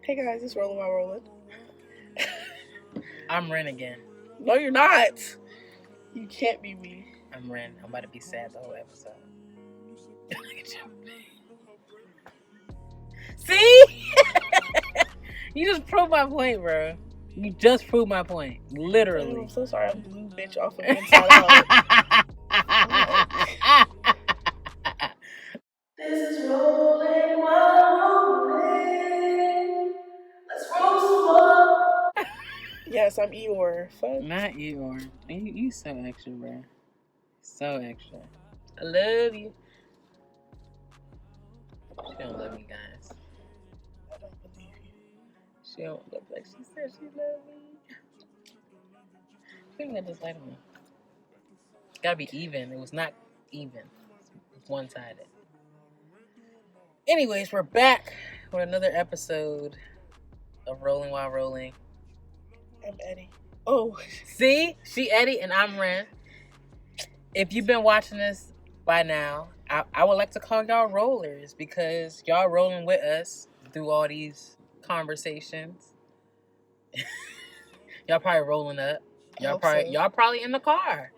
Hey guys, it's Rolling While Rolling. I'm Ren again. No, you're not. You can't be me. I'm Ren. I'm about to be sad the whole episode. See? You just proved my point, bro. You just proved my point. Literally. Damn, I'm so sorry I blew bitch off of inside out. This is Rolling While Rolling. Let's roll some more. Yes, I'm Eeyore. Fuck. Not Eeyore. You so extra, bro. So extra. I love you. She don't love me, guys. I don't believe you. She don't look like she said she loved me. She didn't get this light on me. It's gotta be even. It was not even. It's one-sided. Anyways, we're back with another episode of Rolling While Rolling. I'm Eddie. Oh. See? She Eddie and I'm Ren. If you've been watching this by now, I would like to call y'all rollers because y'all rolling with us through all these conversations. Y'all probably rolling up. Y'all probably in the car.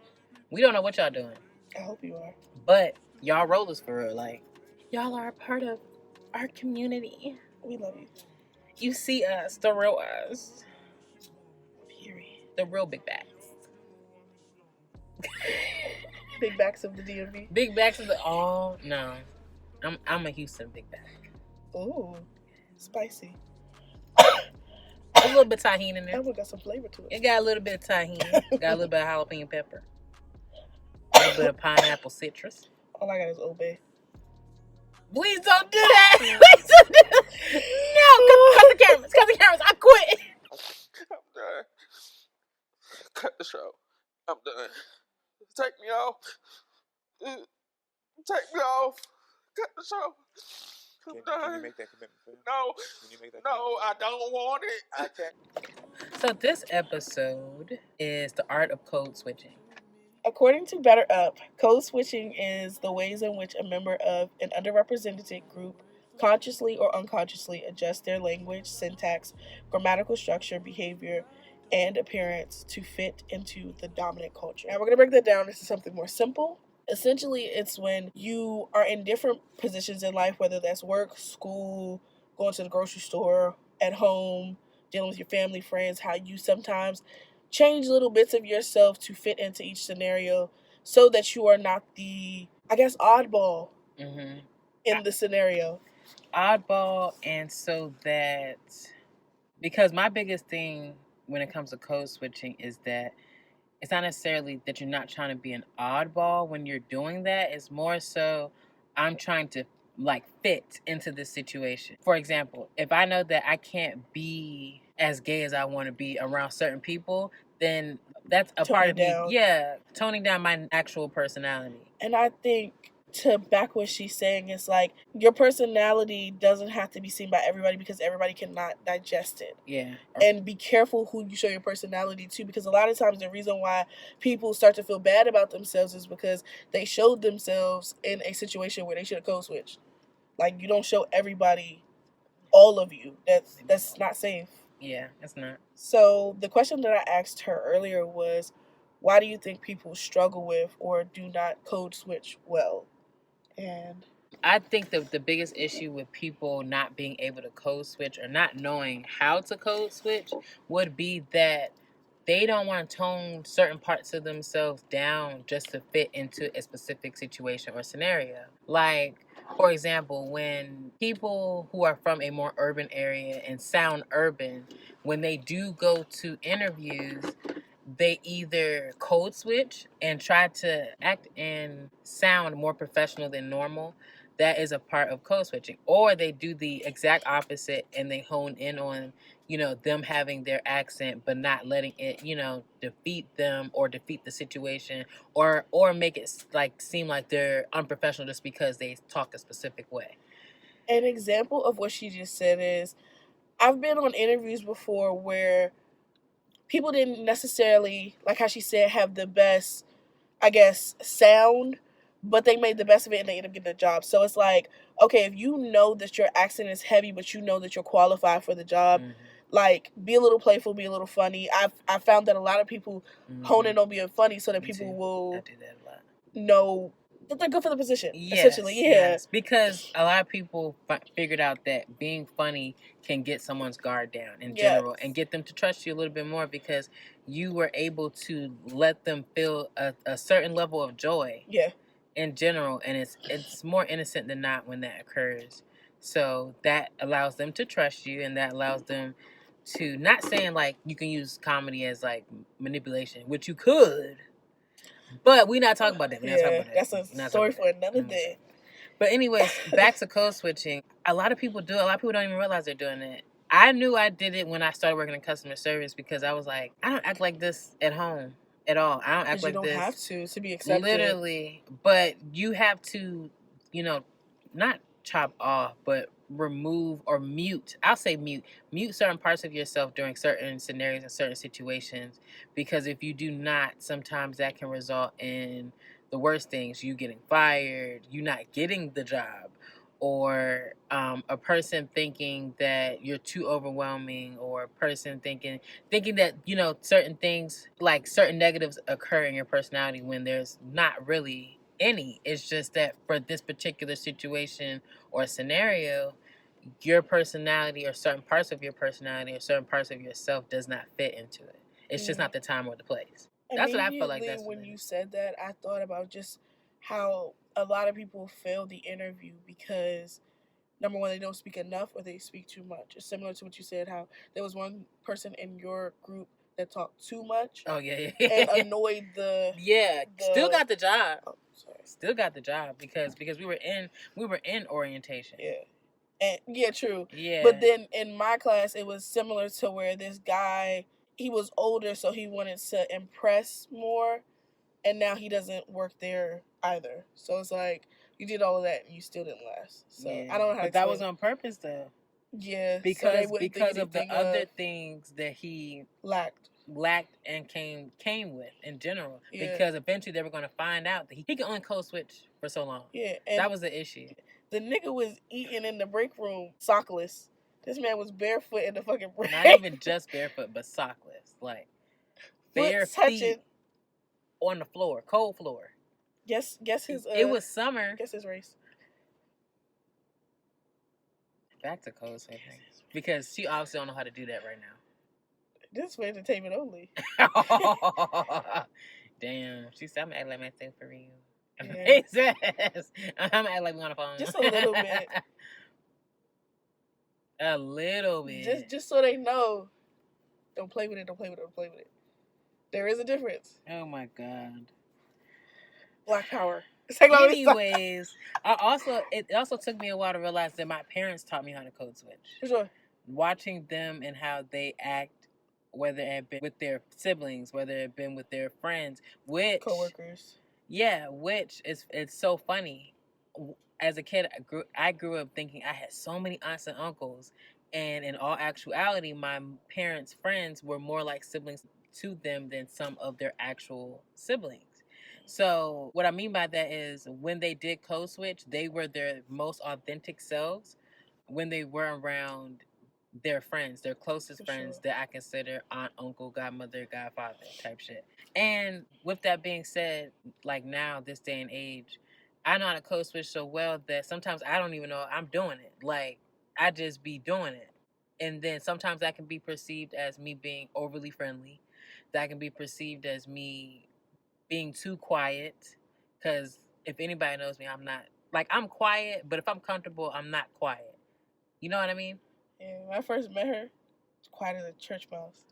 We don't know what y'all doing. I hope you are. But y'all rollers for real. Like, y'all are a part of our community. We love you. You see us, the real us. Period. The real big backs. Big backs of the DMV. Big backs of the no. I'm a Houston big back. Ooh. Spicy. A little bit of tahini in there. That one got some flavor to it. It got a little bit of tahini. Got a little bit of jalapeno pepper. A little bit of pineapple citrus. All I got is Old Bay. Please don't do that. Please don't do that. No, cut the cameras. Cut the cameras. I quit. I'm done. Cut the show. I'm done. Take me off. Take me off. Cut the show. I'm done. Can you make that commitment for him? No. Can you make that No, I don't want it. I can't. So this episode is the art of code switching. According to Better Up, code switching is the ways in which a member of an underrepresented group consciously or unconsciously adjusts their language, syntax, grammatical structure, behavior, and appearance to fit into the dominant culture. Now we're going to break that down into something more simple. Essentially, it's when you are in different positions in life, whether that's work, school, going to the grocery store, at home, dealing with your family, friends, how you sometimes change little bits of yourself to fit into each scenario so that you are not the, oddball in the scenario. Oddball, and so that, because my biggest thing when it comes to code switching is that it's not necessarily that you're not trying to be an oddball when you're doing that. It's more so I'm trying to fit into this situation. For example, if I know that I can't be as gay as I want to be around certain people, then that's a part of me. Yeah, toning down my actual personality. And I think to back what she's saying is your personality doesn't have to be seen by everybody because everybody cannot digest it. Yeah. And be careful who you show your personality to, because a lot of times the reason why people start to feel bad about themselves is because they showed themselves in a situation where they should have code switched. You don't show everybody all of you. That's not safe. Yeah, it's not. So the question that I asked her earlier was, why do you think people struggle with or do not code switch well? And I think the biggest issue with people not being able to code switch or not knowing how to code switch would be that they don't want to tone certain parts of themselves down just to fit into a specific situation or scenario. For example, when people who are from a more urban area and sound urban, when they do go to interviews, they either code switch and try to act and sound more professional than normal. That is a part of code switching. Or they do the exact opposite and they hone in on, them having their accent, but not letting it, defeat them or defeat the situation or make it seem like they're unprofessional just because they talk a specific way. An example of what she just said is, I've been on interviews before where people didn't necessarily, like how she said, have the best, sound, but they made the best of it and they ended up getting a job. So it's okay, if you know that your accent is heavy, but you know that you're qualified for the job, like, be a little playful, be a little funny. I found that a lot of people hone in on being funny so that people will I do that a lot. know that they're good for the position. Yes, essentially, yeah. yes. Because a lot of people figured out that being funny can get someone's guard down in general and get them to trust you a little bit more because you were able to let them feel a certain level of joy. Yeah. In general, and it's more innocent than not when that occurs. So that allows them to trust you, and that allows them to not saying like you can use comedy as like manipulation, which you could, but we're not talking about that. We're not talking about that. That's a story for another day. But anyways, back to code switching. A lot of people do it. A lot of people don't even realize they're doing it. I knew I did it when I started working in customer service because I was like, I don't act like this at home at all. I don't act like this. You don't have to be accepted. Literally. But you have to, not chop off, but remove or mute. I'll say mute. Mute certain parts of yourself during certain scenarios and certain situations. Because if you do not, sometimes that can result in the worst things. You getting fired, you not getting the job, or a person thinking that you're too overwhelming, or a person thinking that certain things, like certain negatives occur in your personality when there's not really any. It's just that for this particular situation or scenario, your personality or certain parts of your personality or certain parts of yourself does not fit into it. It's just not the time or the place. That's what I felt like. That's when you said that, I thought about just how a lot of people fail the interview because, number one, they don't speak enough or they speak too much. It's similar to what you said, how there was one person in your group that talked too much. Oh, yeah. And annoyed the... Yeah. Still got the job. Oh, sorry. Still got the job because we were in orientation. Yeah. And yeah, true. Yeah. But then in my class, it was similar to where this guy, he was older, so he wanted to impress more, and now he doesn't work there either. So it's like, you did all of that and you still didn't last. So I don't know how to explain. But that was on purpose, though. Yeah. Because of the other things that he lacked and came with in general. Yeah. Because eventually they were going to find out that he can only code switch for so long. Yeah. And that was the issue. The nigga was eating in the break room sockless. This man was barefoot in the fucking break. Not even just barefoot, but sockless. Like, bare feet on the floor, cold floor. Guess his... it was summer. Guess his race. Back to code switching. Because she obviously don't know how to do that right now. This is for entertainment only. Damn. She said, I'm going to act like my thing for real. Yeah. I'm going to act like we on the phone. Just a little bit. A little bit. Just so they know. Don't play with it, don't play with it, don't play with it. There is a difference. Oh my God. Black power. Anyways, it also took me a while to realize that my parents taught me how to code switch. For sure. Watching them and how they act, whether it had been with their siblings, whether it had been with their friends, which coworkers. Yeah, which it's so funny. As a kid, I grew up thinking I had so many aunts and uncles, and in all actuality, my parents' friends were more like siblings to them than some of their actual siblings. So what I mean by that is when they did code switch, they were their most authentic selves when they were around their friends, their closest friends that I consider aunt, uncle, godmother, godfather type shit. And with that being said, like now, this day and age, I know how to code switch so well that sometimes I don't even know I'm doing it. Like, I just be doing it. And then sometimes that can be perceived as me being overly friendly. That can be perceived as me being too quiet, because if anybody knows me, I'm not, like, I'm quiet, but if I'm comfortable, I'm not quiet. You know what I mean? Yeah, when I first met her, quiet as a church mouse.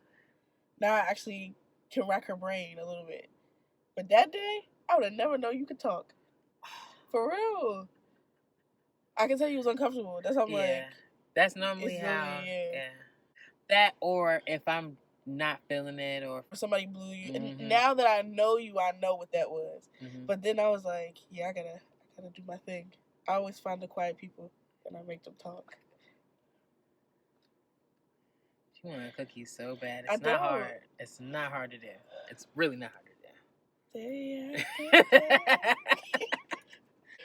Now I actually can rack her brain a little bit. But that day, I would have never known you could talk. For real. I can tell you was uncomfortable. That's how I'm like. That's normally how. Yeah. That, or if I'm not feeling it, or somebody blew you. Mm-hmm. And now that I know you, I know what that was. Mm-hmm. But then I was like, yeah, I gotta do my thing. I always find the quiet people and I make them talk. You want a cookie so bad. It's not hard. It's not hard to do. It's really not hard to do.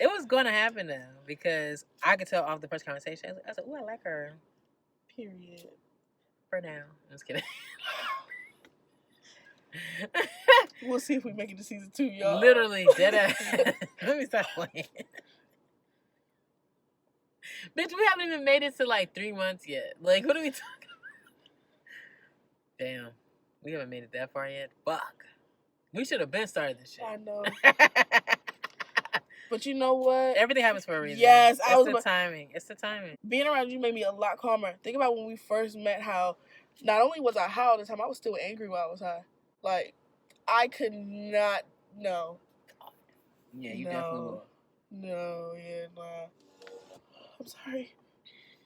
It was going to happen though, because I could tell off the first conversation. I was like, "Ooh, I like her." Period. For now, I'm just kidding. We'll see if we make it to season 2, y'all. Literally dead ass. Let me stop playing. Bitch, we haven't even made it to like 3 months yet. Like, what are we talking about? Damn, we haven't made it that far yet. Fuck. We should have been started this shit. I know. But you know what? Everything happens for a reason. Yes, it's the timing. It's the timing. Being around you made me a lot calmer. Think about when we first met, how not only was I high all the time, I was still angry while I was high. Like, I could not, no. Yeah, you definitely will. No, yeah, nah. I'm sorry.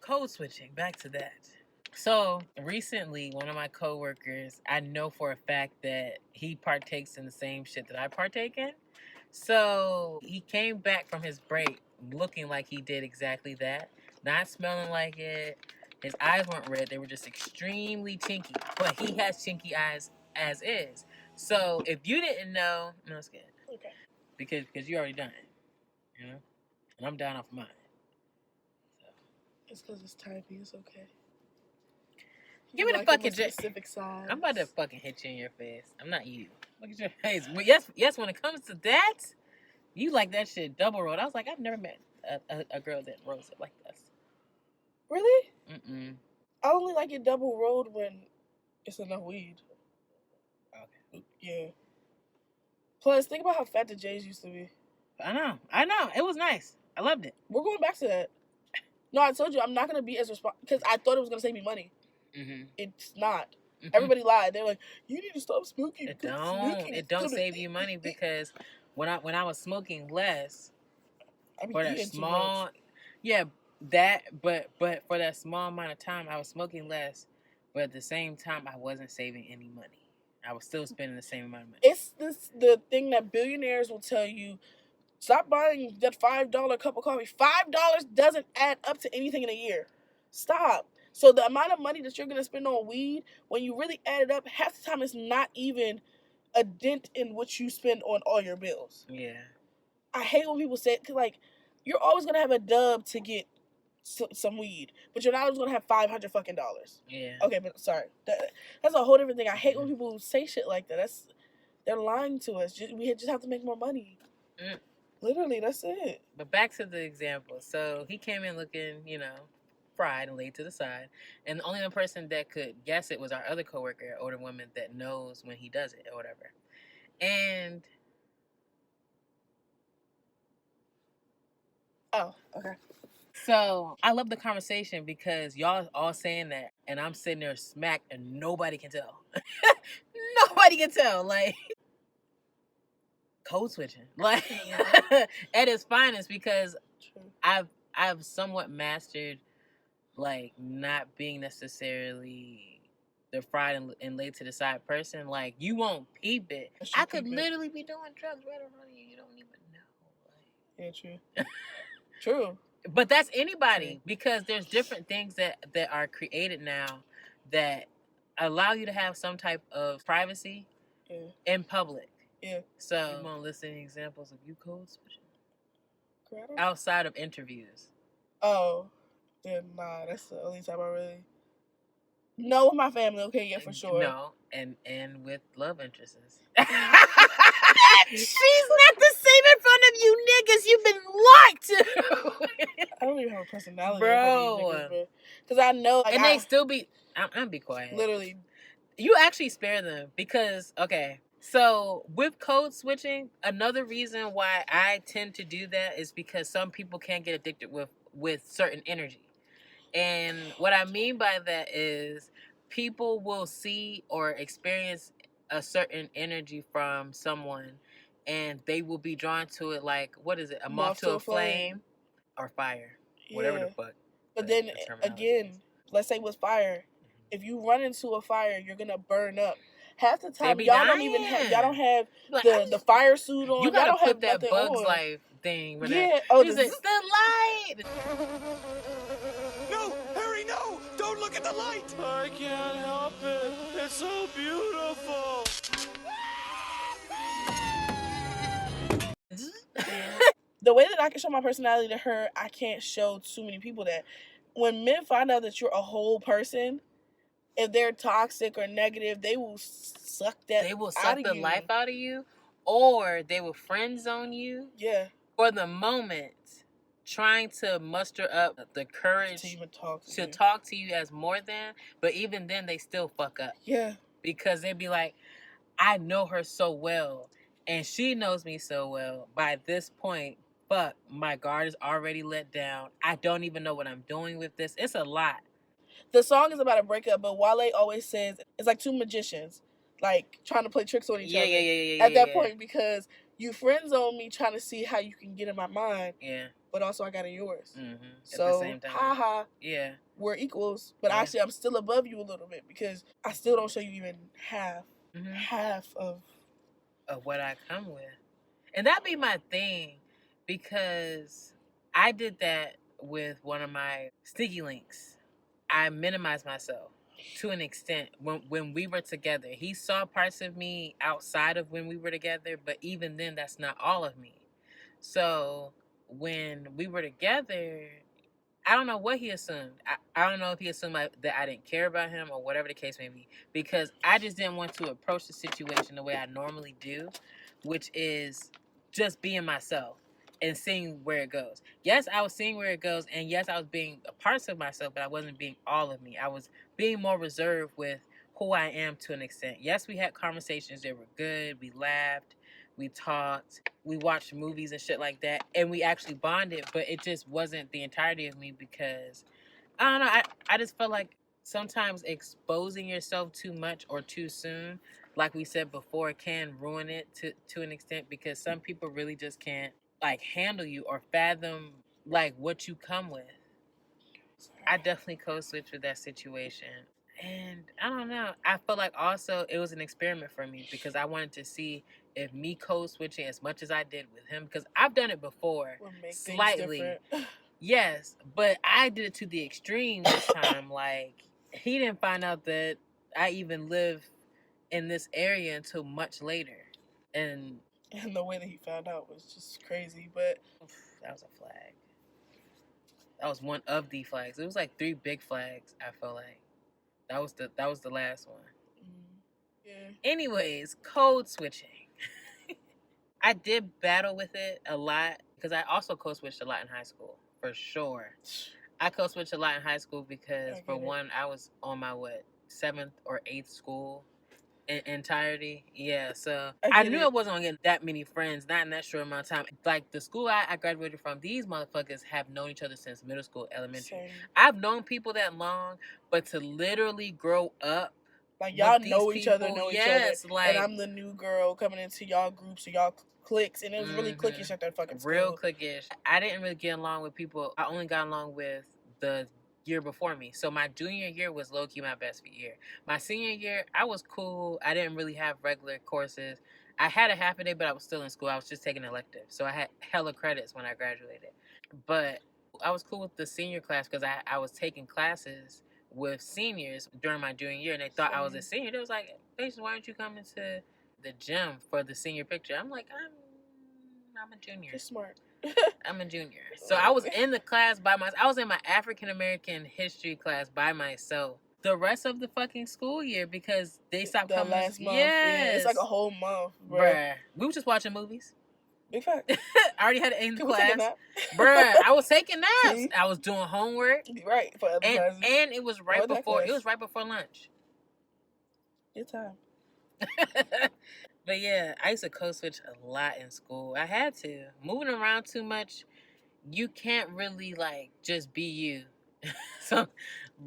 Code switching, back to that. So recently, one of my coworkers, I know for a fact that he partakes in the same shit that I partake in. So he came back from his break looking like he did exactly that, not smelling like it. His eyes weren't red; they were just extremely chinky. But he has chinky eyes as is. So if you didn't know, no, it's good. Okay. Because you already done it, you know, and I'm down off mine. It's because it's typey. It's okay. Give me the fucking specific size. I'm about to fucking hit you in your face. I'm not you. Look at your face. But yes. When it comes to that, you like that shit double rolled. I was like, I've never met a girl that rolls it like this. Really? Mm-mm. I only like it double rolled when it's enough weed. Okay. Yeah. Plus, think about how fat the J's used to be. I know. It was nice. I loved it. We're going back to that. No, I told you I'm not gonna be as responsible because I thought it was gonna save me money. Mm-hmm. It's not. Mm-hmm. Everybody lied. They're like, "You need to stop smoking." It don't save you money, because when I was smoking less, for that small, but for that small amount of time I was smoking less, but at the same time I wasn't saving any money. I was still spending the same amount of money. It's the thing that billionaires will tell you. Stop buying that $5 cup of coffee. $5 doesn't add up to anything in a year. Stop. So the amount of money that you're going to spend on weed, when you really add it up, half the time it's not even a dent in what you spend on all your bills. Yeah. I hate when people say it, because, like, you're always going to have a dub to get some weed, but you're not always going to have $500 fucking dollars. Yeah. Okay, but sorry. That's a whole different thing. I hate when people say shit like that. They're lying to us. We just have to make more money. Mm. Literally, that's it. But back to the example. So he came in looking, fried and laid to the side. And the only other person that could guess it was our other coworker, an older woman that knows when he does it or whatever. And... Oh, okay. So I love the conversation because y'all all saying that, and I'm sitting there smacked and nobody can tell. Nobody can tell. Like... code switching, like at its finest, because I've somewhat mastered, like, not being necessarily the fried and laid to the side person. Like, you won't peep it. I could literally be doing drugs right in front of you. You don't even know. Like, yeah, true. True. But that's anybody, because there's different things that are created now that allow you to have some type of privacy in public. Yeah. So you want to list any examples of you code switching? Outside of interviews. Oh. Then nah, that's the only time I really... No, with my family, okay, yeah, for sure. No, and with love interests. She's not the same in front of you niggas. You've been lied to. I don't even have a personality, bro. Because I know, like, and they still be... I'm gonna be quiet. Literally. You actually spare them because, okay... So with code switching, another reason why I tend to do that is because some people can get addicted with certain energy. And what I mean by that is people will see or experience a certain energy from someone and they will be drawn to it, like, what is it? A moth to a flame or fire. Yeah. Whatever the fuck. But then again, let's say it was fire. If you run into a fire, you're gonna burn up. Half the time, y'all don't have like, the fire suit on. You gotta don't put have that Bugs on. Life thing. Yeah. Oh, this is the light. No, Harry, no! Don't look at the light. I can't help it. It's so beautiful. the way that I can show my personality to her, I can't show too many people that. When men find out that you're a whole person, if they're toxic or negative, they will suck that. They will out suck of the you. life out of you, or they will friend zone you. Yeah. For the moment, trying to muster up the courage To even talk to to you. talk to you as more than, but even then they still fuck up. Yeah. Because they'd be like, I know her so well, and she knows me so well. By this point, fuck, my guard is already let down. I don't even know what I'm doing with this. It's a lot. The song is about a breakup, but Wale always says it's like two magicians, like trying to play tricks on each other. At that point, because you friend zone me, trying to see how you can get in my mind. Yeah. But also I got in yours. Mm-hmm. So, at the same time. haha. Yeah. We're equals, but Yeah. actually I'm still above you a little bit because I still don't show you even half of what I come with. And that'd be my thing, because I did that with one of my sticky links. I minimized myself to an extent when we were together. He saw parts of me outside of when we were together, but even then, that's not all of me. So when we were together, I don't know what he assumed. I don't know if he assumed that I didn't care about him or whatever the case may be, because I just didn't want to approach the situation the way I normally do, which is just being myself and seeing where it goes. Yes, I was seeing where it goes, and yes, I was being parts of myself, but I wasn't being all of me. I was being more reserved with who I am to an extent. Yes, we had conversations that were good. We laughed, we talked, we watched movies and shit like that, and we actually bonded, but it just wasn't the entirety of me, because I don't know, I just felt like sometimes exposing yourself too much or too soon, like we said before, can ruin it to an extent, because some people really just can't like handle you or fathom like what you come with. I definitely code switch with that situation. And I don't know. I feel like also it was an experiment for me, because I wanted to see if me code switching as much as I did with him, because I've done it before, slightly. Yes, but I did it to the extreme this time. Like, he didn't find out that I even live in this area until much later. And the way that he found out was just crazy. But that was a flag. That was one of the flags. It was like 3 big flags, I feel like. That was the last one. Yeah. Anyways, code switching. I did battle with it a lot, because I also code switched a lot in high school, for sure. I code switched a lot in high school because, for one, I was on my 7th or 8th school in entirety. Yeah, so I knew I wasn't gonna get that many friends, not in that short amount of time. Like, the school I graduated from, these motherfuckers have known each other since middle school, elementary. Same. I've known people that long, but to literally grow up, like, y'all know each other, like, and I'm the new girl coming into y'all groups or y'all cliques, and it was really cliquish at that fucking school. Real cliquish. I didn't really get along with people. I only got along with the year before me. So my junior year was low-key my best year. My senior year, I was cool. I didn't really have regular courses. I had a half a day, but I was still in school. I was just taking electives. So I had hella credits when I graduated. But I was cool with the senior class, because I was taking classes with seniors during my junior year, and they thought I was a senior. They was like, "Faiyaz, why aren't you coming to the gym for the senior picture?" I'm like, I'm a junior. You're smart. I'm a junior. So I was in the class by myself. I was in my African American history class by myself the rest of the fucking school year, because they stopped coming. Last month. Yeah, it's like a whole month, bruh. We were just watching movies. Big fact. I already had it in class. Bruh, I was taking naps. See? I was doing homework. Right, for other classes. And it was right before lunch. Good time. But yeah, I used to code switch a lot in school. I had to. Moving around too much, you can't really like just be you. So,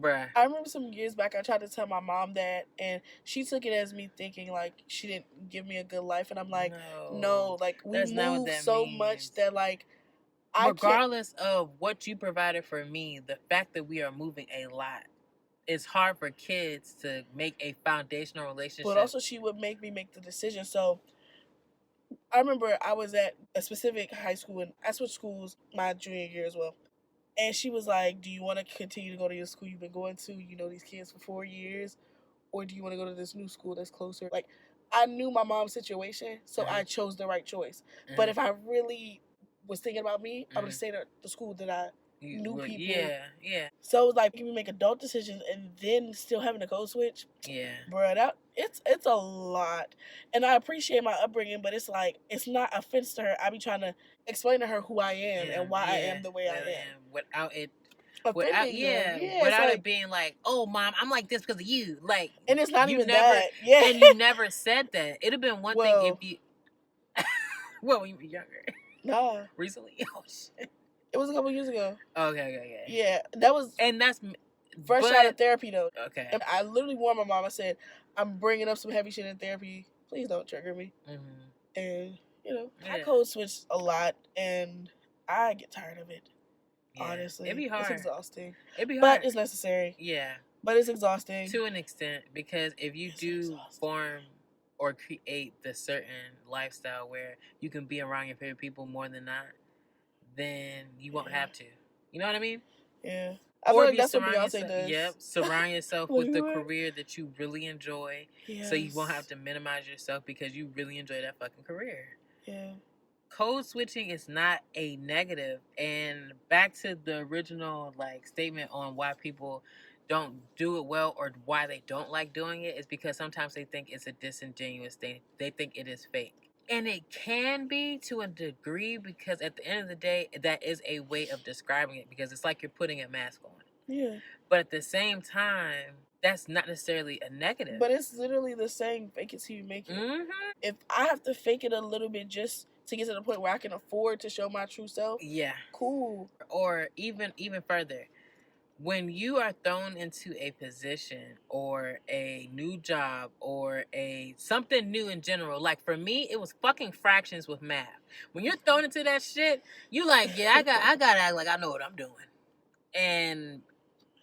bruh. I remember some years back I tried to tell my mom that, and she took it as me thinking like she didn't give me a good life, and I'm like, no, like, we moved so much that, like, regardless of what you provided for me, the fact that we are moving a lot, it's hard for kids to make a foundational relationship. But also, she would make me make the decision. So I remember I was at a specific high school, and I switched schools my junior year as well. And she was like, do you want to continue to go to your school you've been going to, you know, these kids for 4 years? Or do you want to go to this new school that's closer? Like, I knew my mom's situation, so I chose the right choice. But if I really was thinking about me, I would stay at the school that I knew people. Yeah. So it was like, you can make adult decisions and then still having a code switch. Yeah. Bruh, it's a lot. And I appreciate my upbringing, but it's like, it's not offense to her. I be trying to explain to her who I am and why I am the way I am. Without it Offending them. Yeah, without like, it being like, oh mom, I'm like this because of you. Like, and it's not you even never, that. Yeah. And you never said that. It'd have been one thing if you well, when you were younger. Nah. Recently? Oh shit. It was a couple years ago. Okay. Yeah, that was, and that's fresh out of therapy though. Okay. And I literally warned my mom. I said, I'm bringing up some heavy shit in therapy. Please don't trigger me. And I code switch a lot, and I get tired of it. Yeah. Honestly, it'd be hard. It's exhausting. It'd be hard, but it's necessary. Yeah, but it's exhausting to an extent, because if you form or create the certain lifestyle where you can be around your favorite people more than not, then you won't have to. You know what I mean? Yeah. I feel like that's what Beyonce does. Yep. Surround yourself with the career that you really enjoy. Yes. So you won't have to minimize yourself because you really enjoy that fucking career. Yeah. Code switching is not a negative. And back to the original statement on why people don't do it well or why they don't like doing it is because sometimes they think it's a disingenuous thing. They think it is fake. And it can be to a degree because at the end of the day, that is a way of describing it because it's like you're putting a mask on. Yeah. But at the same time, that's not necessarily a negative. But it's literally the saying, fake it till you make it. Mm-hmm. If I have to fake it a little bit just to get to the point where I can afford to show my true self, yeah, cool. Or even further, when you are thrown into a position or a new job or something new in general, like for me, it was fucking fractions with math. When you're thrown into that shit, you like, yeah, I gotta act like I know what I'm doing. And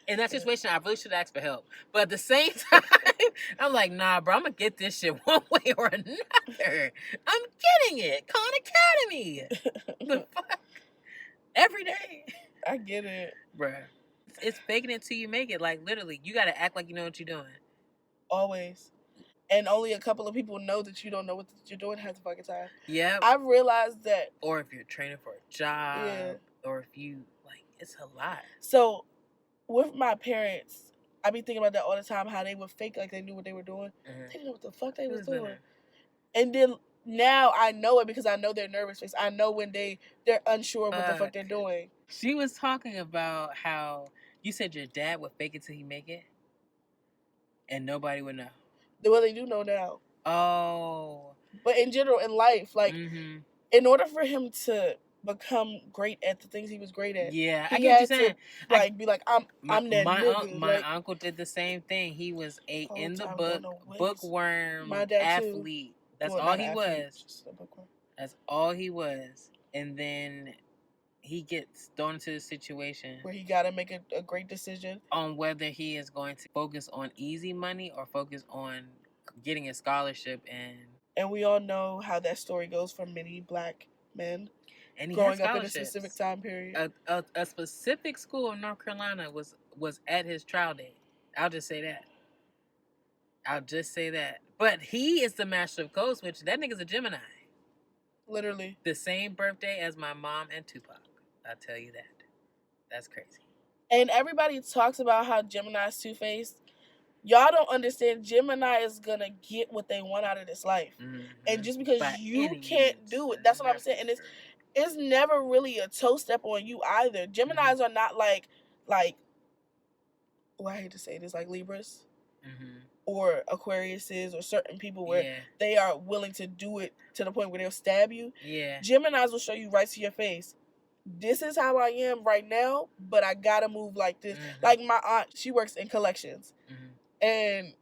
in that situation, I really should ask for help. But at the same time, I'm like, nah, bro, I'm gonna get this shit one way or another. I'm getting it. Khan Academy. The fuck? Every day. I get it. Bruh. It's faking it till you make it. Like, literally, you gotta act like you know what you're doing. Always. And only a couple of people know that you don't know what you're doing half the fucking time. Yeah. I've realized that. Or if you're training for a job. Or if you, it's a lot. So, with my parents, I be thinking about that all the time, how they would fake like they knew what they were doing. Mm-hmm. They didn't know what the fuck they was doing. And then now I know it because I know their nervous face. I know when they're unsure what the fuck they're doing. She was talking about how you said your dad would fake it till he make it, and nobody would know. Well, they do know now. Oh. But in general, in life, in order for him to become great at the things he was great at, yeah, I get what you're saying. Be like, I'm that nigga. My uncle did the same thing. He was in the bookworm athlete. Too. That's all he was. That's all he was. And then he gets thrown into the situation where he got to make a great decision on whether he is going to focus on easy money or focus on getting a scholarship. And we all know how that story goes for many black men. And he growing up in a specific time period. A specific school in North Carolina was at his trial date. I'll just say that. But he is the master of code switch. That nigga's a Gemini. Literally. The same birthday as my mom and Tupac. I'll tell you that. That's crazy. And everybody talks about how Gemini's two-faced. Y'all don't understand. Gemini is going to get what they want out of this life. Mm-hmm. And just because you can't do it, that's what I'm saying. And it's never really a toe step on you either. Geminis are not like, well, I hate to say this, like Libras. Mm-hmm. Or Aquariuses or certain people where they are willing to do it to the point where they'll stab you. Yeah. Geminis will show you right to your face. This is how I am right now, but I gotta move like this. Mm-hmm. Like my aunt, she works in collections. Mm-hmm. And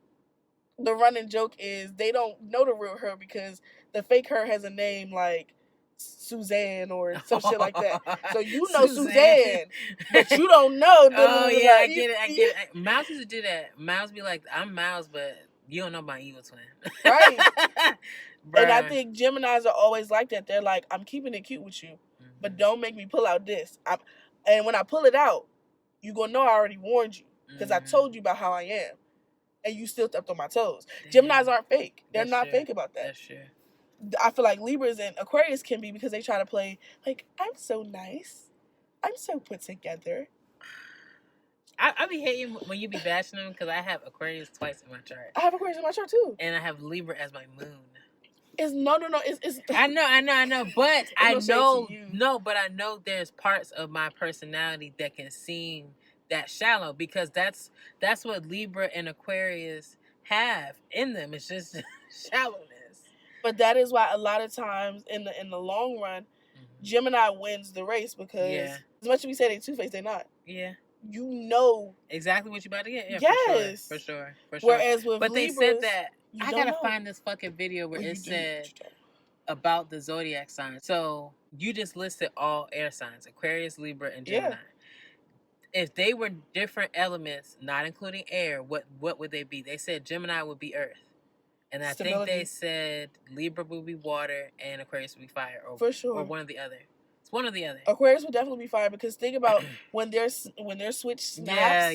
the running joke is they don't know the real her because the fake her has a name like Suzanne or some shit like that. So you know Suzanne, but you don't know. Oh yeah, I get it. Miles used to do that. Miles be like, I'm Miles, but you don't know my evil twin. Right. And I think Geminis are always like that. They're like, I'm keeping it cute with you, but don't make me pull out this. And when I pull it out, you gonna know I already warned you because I told you about how I am, and you still stepped on my toes. Damn. Geminis aren't fake. They're not fake about that. That's true. I feel like Libras and Aquarius can be because they try to play like, I'm so nice, I'm so put together. I be hating when you be bashing them because I have Aquarius twice in my chart. I have Aquarius in my chart too, and I have Libra as my moon. It's no. It's I know, but I no shade to know you. but I know there's parts of my personality that can seem that shallow because that's what Libra and Aquarius have in them. It's just shallowness. But that is why a lot of times in the long run, Gemini wins the race because as much as we say they two-faced, they're not. Yeah. You know exactly what you about to get. Yeah, yes. For sure. Whereas with but Libras, they said that I gotta find this fucking video where it said about the zodiac signs. So you just listed all air signs: Aquarius, Libra, and Gemini. Yeah. If they were different elements, not including air, what would they be? They said Gemini would be earth. And I think they said Libra would be water and Aquarius would be fire. Or, for sure. Or one or the other. It's one or the other. Aquarius would definitely be fire because think about when their switch snaps. Yeah.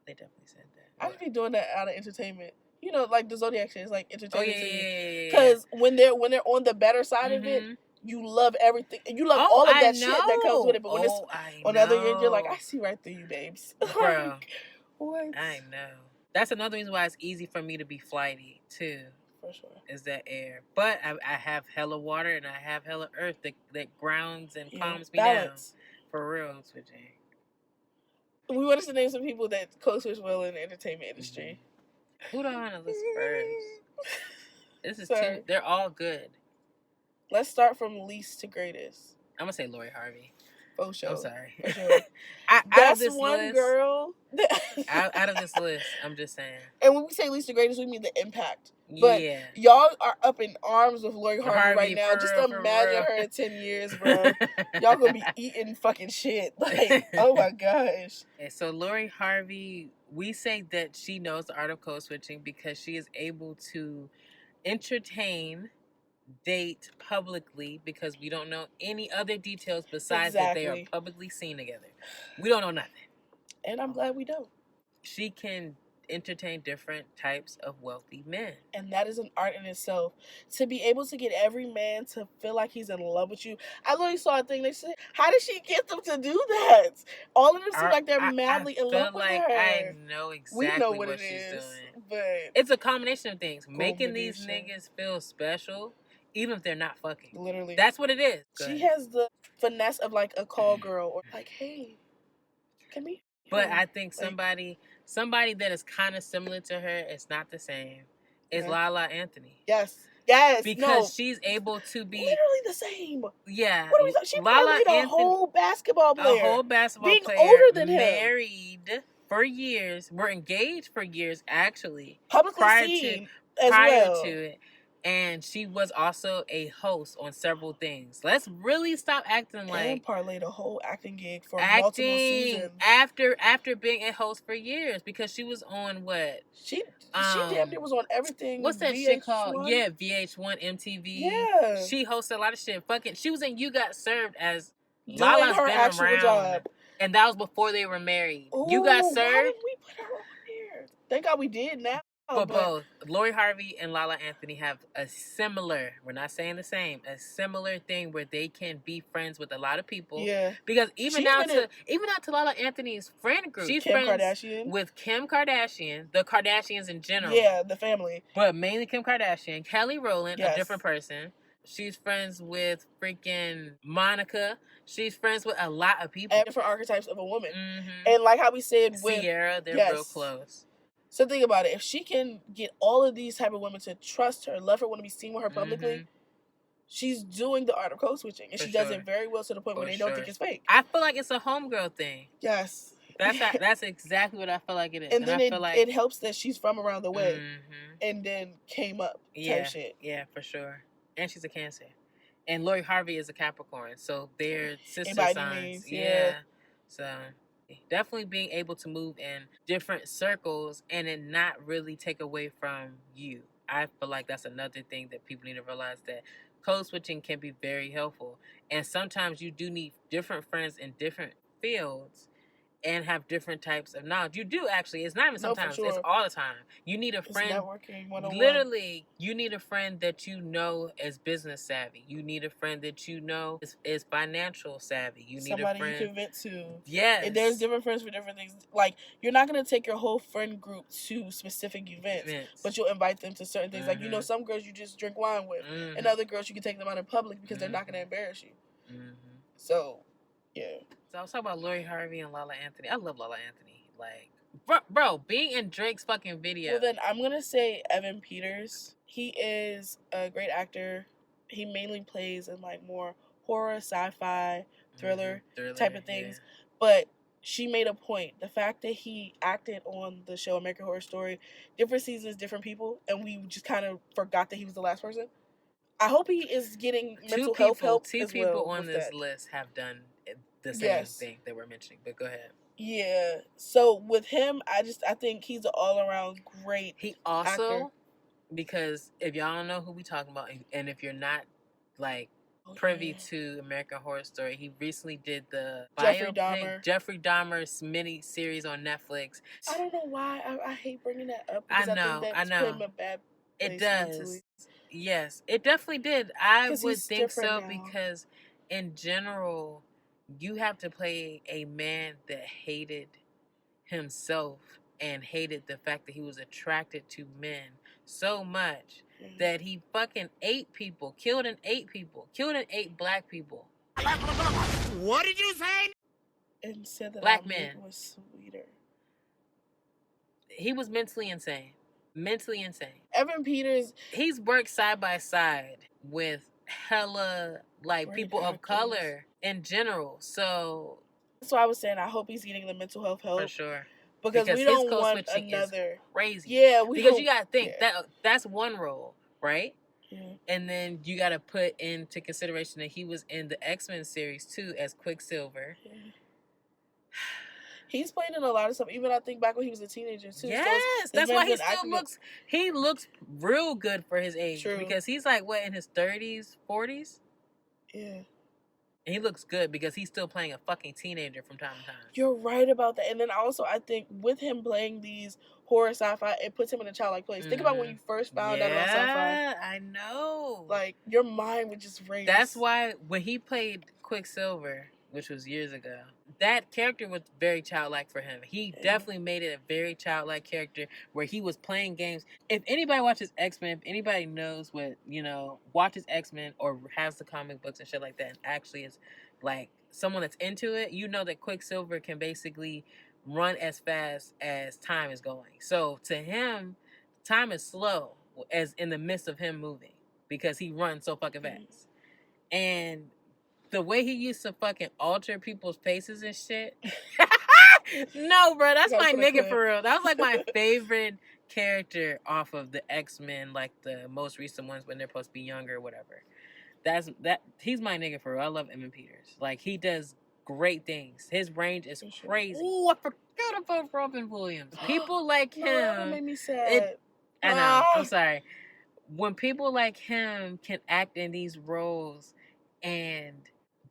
They definitely said that. I should be doing that out of entertainment. You know, like the zodiac shit is like entertainment to me. Because when they're on the better side of it, you love everything. You love all of that shit that comes with it. But when it's on the other end, you're like, I see right through you, babes. Bro. What? I know. That's another reason why it's easy for me to be flighty too. For sure. Is that air. But I have hella water and I have hella earth that grounds and calms me down. For real, switching. We want us to name some people that code switch well in the entertainment industry. Who do I want to list first? This is two. They're all good. Let's start from least to greatest. I'm gonna say Lori Harvey. Oh, sure. I'm sorry. For sure. That's one girl. out of this list, I'm just saying. And when we say least to greatest, we mean the impact. But y'all are up in arms with Lori Harvey right now. Just imagine her in 10 years, bro. Y'all gonna be eating fucking shit. Like, oh my gosh. Okay, so Lori Harvey, we say that she knows the art of code switching because she is able to entertain, date publicly because we don't know any other details besides that they are publicly seen together. We don't know nothing. And I'm glad we don't. She can entertain different types of wealthy men. And that is an art in itself. To be able to get every man to feel like he's in love with you. I literally saw a thing, they said, how did she get them to do that? All of them seem like they're madly in love with her. I know exactly we know what she's is, doing. But it's a combination of things. Making these niggas feel special, even if they're not fucking. Literally. That's what it is. She has the finesse of like a call girl or like, hey, come here. But I think somebody that is kind of similar to her, it's not the same, is Lala Anthony. Yes. Because she's able to be literally the same. Yeah. What are we talking? She Lala Anthony, a whole basketball player. Being player, older than him. Married for years. We're engaged for years, actually. Publicly seen prior to it. And she was also a host on several things. Let's really stop acting like... And parlayed a whole acting gig for multiple seasons. After being a host for years. Because she was on what? She damn near was on everything. What's that shit called? Yeah, VH1, MTV. Yeah. She hosted a lot of shit. She was in You Got Served as... Doing her actual job. And that was before they were married. Ooh, You Got Served? Why did we put her on here? Thank God we did now. But both Lori Harvey and Lala Anthony have a similar, we're not saying the same, a similar thing where they can be friends with a lot of people. Yeah. Because even out to Lala Anthony's friend group, she's friends with Kim Kardashian, the Kardashians in general. Yeah, the family. But mainly Kim Kardashian, Kelly Rowland, a different person. She's friends with freaking Monica. She's friends with a lot of people. And different archetypes of a woman. Mm-hmm. And like how we said with Sierra, they're real close. So think about it. If she can get all of these type of women to trust her, love her, want to be seen with her publicly, she's doing the art of code switching. And she does it very well to the point where they don't think it's fake. I feel like it's a homegirl thing. Yes. That's exactly what I feel like it is. And then I feel like it helps that she's from around the way and then came up type shit. Yeah, for sure. And she's a Cancer. And Lori Harvey is a Capricorn. So they're sister signs. Yeah. So... definitely being able to move in different circles and it not really take away from you. I feel like that's another thing that people need to realize, that code switching can be very helpful. And sometimes you do need different friends in different fields and have different types of knowledge. You do actually. It's not even No, for sometimes. sure. It's all the time. You need a It's friend. networking 101. Literally, you need a friend that you know is business savvy. You need a friend that you know is financial savvy. You need Somebody a friend you can vent to. Yes. And there's different friends for different things. Like, you're not going to take your whole friend group to specific events, but you'll invite them to certain things. Like, you know, some girls you just drink wine with, and other girls you can take them out in public because they're not going to embarrass you. So, yeah. So I was talking about Lori Harvey and Lala Anthony. I love Lala Anthony. Like, bro, being in Drake's fucking video. Well, then I'm going to say Evan Peters. He is a great actor. He mainly plays in, like, more horror, sci-fi, thriller type of things. Yeah. But she made a point. The fact that he acted on the show American Horror Story, different seasons, different people, and we just kind of forgot that he was the last person. I hope he is getting mental health help. Two people on this list have done the same thing that we're mentioning. But go ahead. Yeah. So with him, I think he's an all-around great He also, actor. Because if y'all don't know who we talking about, and if you're not like privy to American Horror Story, he recently did the Jeffrey Dahmer's mini series on Netflix. I don't know why I hate bringing that up because I think that's put him in a bad place. It does. Mentally. Yes, it definitely did. I would think so now. Because in general, you have to play a man that hated himself and hated the fact that he was attracted to men so much that he fucking killed and ate black people. What did you say? And said that black men was sweeter. He was mentally insane. Evan Peters, he's worked side by side with hella like people of color in general. So that's why I was saying I hope he's getting the mental health help. For sure. Because we don't want another crazy. Yeah, because you gotta think that's one role, right? Yeah. And then you gotta put into consideration that he was in the X-Men series too as Quicksilver. Yeah. He's played in a lot of stuff. Even I think back when he was a teenager too. Yes, so that's why he looks real good for his age. True. Because he's like in his 30s, 40s. Yeah. And he looks good because he's still playing a fucking teenager from time to time. You're right about that. And then also, I think with him playing these horror sci-fi, it puts him in a childlike place. Think about when you first found out about sci-fi. Yeah, I know. Like, your mind would just race. That's why when he played Quicksilver, which was years ago, that character was very childlike for him. He definitely made it a very childlike character where he was playing games. If anybody watches X-Men, if anybody knows what, watches X-Men or has the comic books and shit like that and actually is like someone that's into it, you know that Quicksilver can basically run as fast as time is going. So to him, time is slow as in the midst of him moving because he runs so fucking fast. And the way he used to fucking alter people's faces and shit. No, bro, that's my nigga for real. That was like my favorite character off of the X-Men, like the most recent ones when they're supposed to be younger or whatever. He's my nigga for real. I love Evan Peters. Like, he does great things. His range is crazy. Ooh, I forgot about Robin Williams. People like him. That made me sad. I know. I'm sorry. When people like him can act in these roles and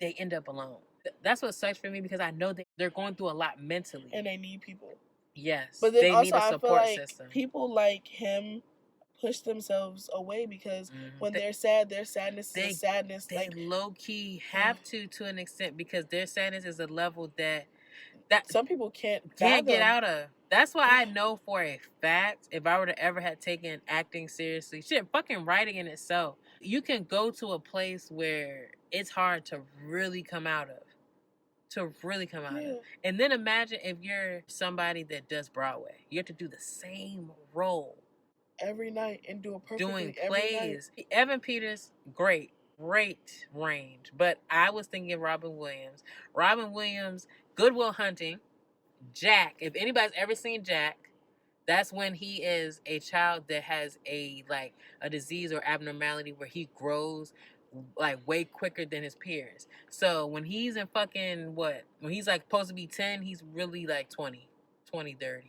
they end up alone. That's what sucks for me because I know they're going through a lot mentally. And they need people. Yes. But then they also, need a support I feel like system. people like him push themselves away because when they're sad, their sadness is a sadness. They low-key have to an extent because their sadness is a level that some people can't get out of. That's why I know for a fact, if I were to ever have taken acting seriously, fucking writing in itself, you can go to a place where it's hard to really come out of. And then imagine if you're somebody that does Broadway. You have to do the same role every night and do it perfectly. Doing plays. Evan Peters, great range. But I was thinking Robin Williams, Good Will Hunting, Jack. If anybody's ever seen Jack, that's when he is a child that has a disease or abnormality where he grows like way quicker than his peers. So when he's in fucking when he's like supposed to be 10, he's really like 20, 30.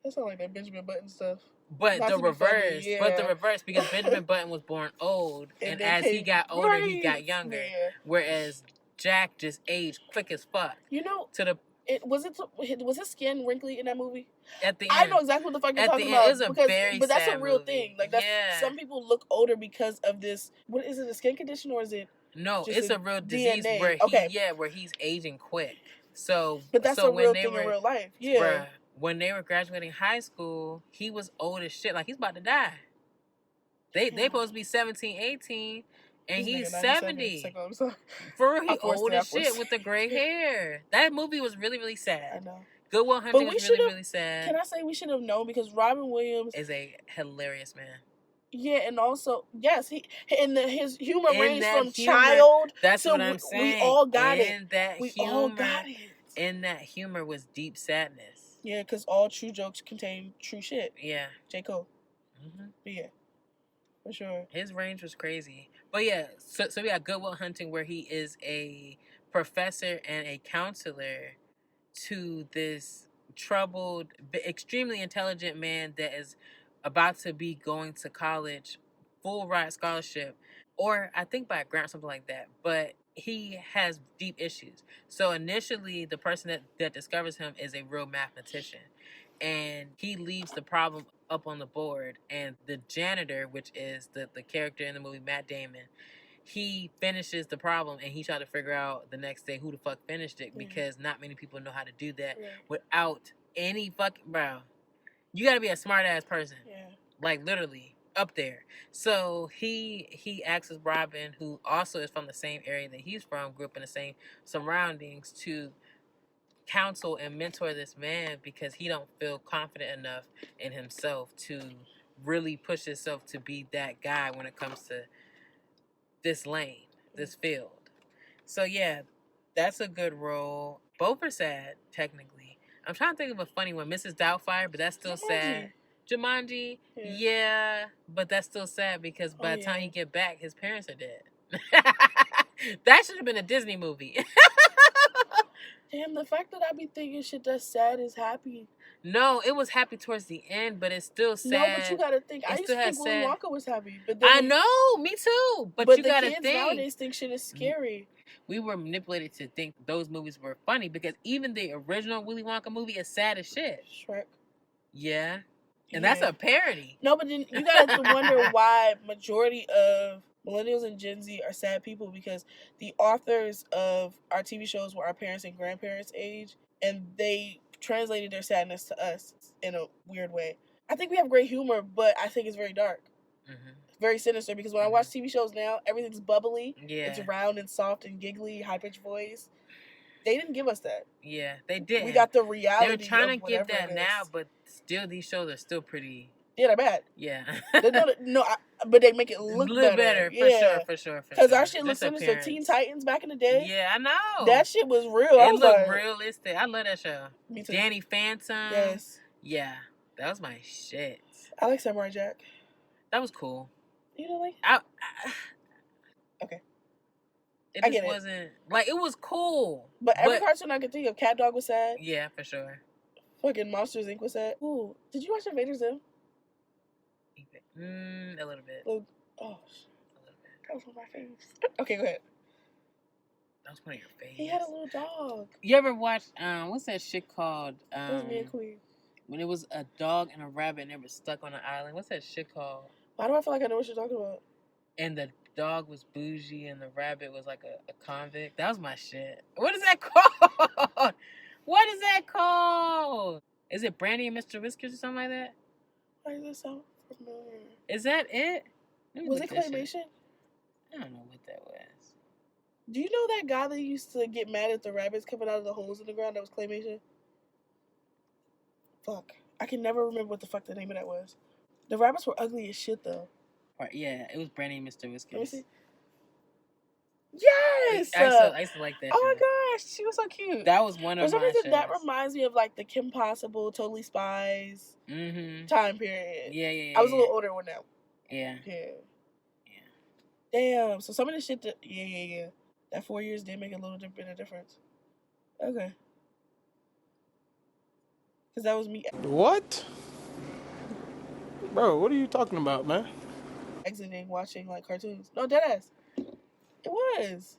That's not like that Benjamin Button stuff. But the reverse, because Benjamin Button was born old, and as he got older, he got younger. Yeah. Whereas Jack just aged quick as fuck. was his skin wrinkly in that movie? At the I end. know exactly what the fuck you're At talking the end, about. it was a very but that's a sad real movie. thing. Like that's Yeah. some people look older because of this. What is it? A skin condition or is it? No, just it's a real disease DNA? where Okay. where he's aging quick. So, But that's so a when real they thing were, in real life. Yeah. bruh, when they were graduating high school, he was old as shit. Like he's about to die. They supposed to be 17, 18, and This he's nigga 97. 70. It's like, oh, I'm sorry. For real, he I forced old it, I as shit forced with the gray hair. That movie was really, really I sad. know. Good Will But Hunting we was should've- really, really sad. Can I say we should have known because Robin Williams Is a hilarious man. Yeah, and also yes, his humor In ranged that from humor, child That's to what I'm saying. we all got it. In that We humor, all got it. in that humor was deep sadness. Yeah, because all true jokes contain true shit. Yeah. J. Cole. Mm-hmm. But yeah, for sure. His range was crazy. But yeah, so we got Good Will Hunting where he is a professor and a counselor to this troubled, extremely intelligent man that is about to be going to college, full ride scholarship, or I think by a grant, something like that. But he has deep issues. So initially, the person that discovers him is a real mathematician. And he leaves the problem up on the board. And the janitor, which is the character in the movie, Matt Damon, he finishes the problem and he tried to figure out the next day who the fuck finished it because not many people know how to do that without any fucking bro. You gotta be a smart ass person. Yeah. Like literally up there. So he asks Robin, who also is from the same area that he's from, grew up in the same surroundings, to counsel and mentor this man because he don't feel confident enough in himself to really push himself to be that guy when it comes to this lane, this field. So yeah, that's a good role. Both are sad, technically. I'm trying to think of a funny one. Mrs. Doubtfire, but that's still sad. Jumanji, yeah, but that's still sad because by the time you get back, his parents are dead. That should have been a Disney movie. Damn, the fact that I be thinking shit that's sad is happy. No, it was happy towards the end, but it's still sad. No, but you gotta think. I used to think Willy Wonka was happy, but then I know, me too. But you the gotta kids think. nowadays think shit is scary. We were manipulated to think those movies were funny because even the original Willy Wonka movie is sad as shit. Shrek. Yeah. And that's a parody. No, but then you gotta wonder why majority of millennials and Gen Z are sad people because the authors of our TV shows were our parents and grandparents' age, and they translated their sadness to us in a weird way. I think we have great humor, but I think it's very dark. Mm-hmm. Very sinister because when I watch TV shows now, everything's bubbly. Yeah. It's round and soft and giggly, high-pitched voice. They didn't give us that. Yeah, they did. We got the reality. They're trying to give that now, but still, these shows are still pretty. Yeah, they're bad. Yeah. But they make it look better. For sure. Because our shit looks sinister. Teen Titans back in the day. Yeah, I know. That shit was real. It looked realistic. I love that show. Me too. Danny Phantom. Yes. Yeah, that was my shit. I like Samurai Jack. That was cool. You don't like? Okay. It just wasn't like it was cool. But every cartoon I could think of, Cat Dog was sad. Yeah, for sure. Fucking Monsters Inc. was sad. Ooh, did you watch Invader Zim? A little bit. Oh, a little bit. That was one of my favorites. Okay, go ahead. That was one of your favorites. He had a little dog. You ever watched what's that shit called? It was Me and Queen. When it was a dog and a rabbit and they were stuck on an island. What's that shit called? Why do I feel like I know what you're talking about? And the dog was bougie and the rabbit was like a convict. That was my shit. What is that called? What is that called? Is it Brandy and Mr. Whiskers or something like that? Why does that sound familiar? Is that it? Was it claymation? I don't know what that was. Do you know that guy that used to get mad at the rabbits coming out of the holes in the ground? That was claymation. Fuck, I can never remember what the fuck the name of that was. The rabbits were ugly as shit though. Right, yeah, it was Brandy and Mr. Whiskers. Let me see. Yes! I used to like that. Oh my gosh, she was so cute. That was one of my shows. For some reason, that reminds me of like the Kim Possible, Totally Spies time period. Yeah. I was a little older when that. Yeah. Damn. So some of the shit that that 4 years did make a little bit of difference. Okay. Because that was me. What? Bro, what are you talking about, man? Exiting watching like cartoons. No, deadass. It was.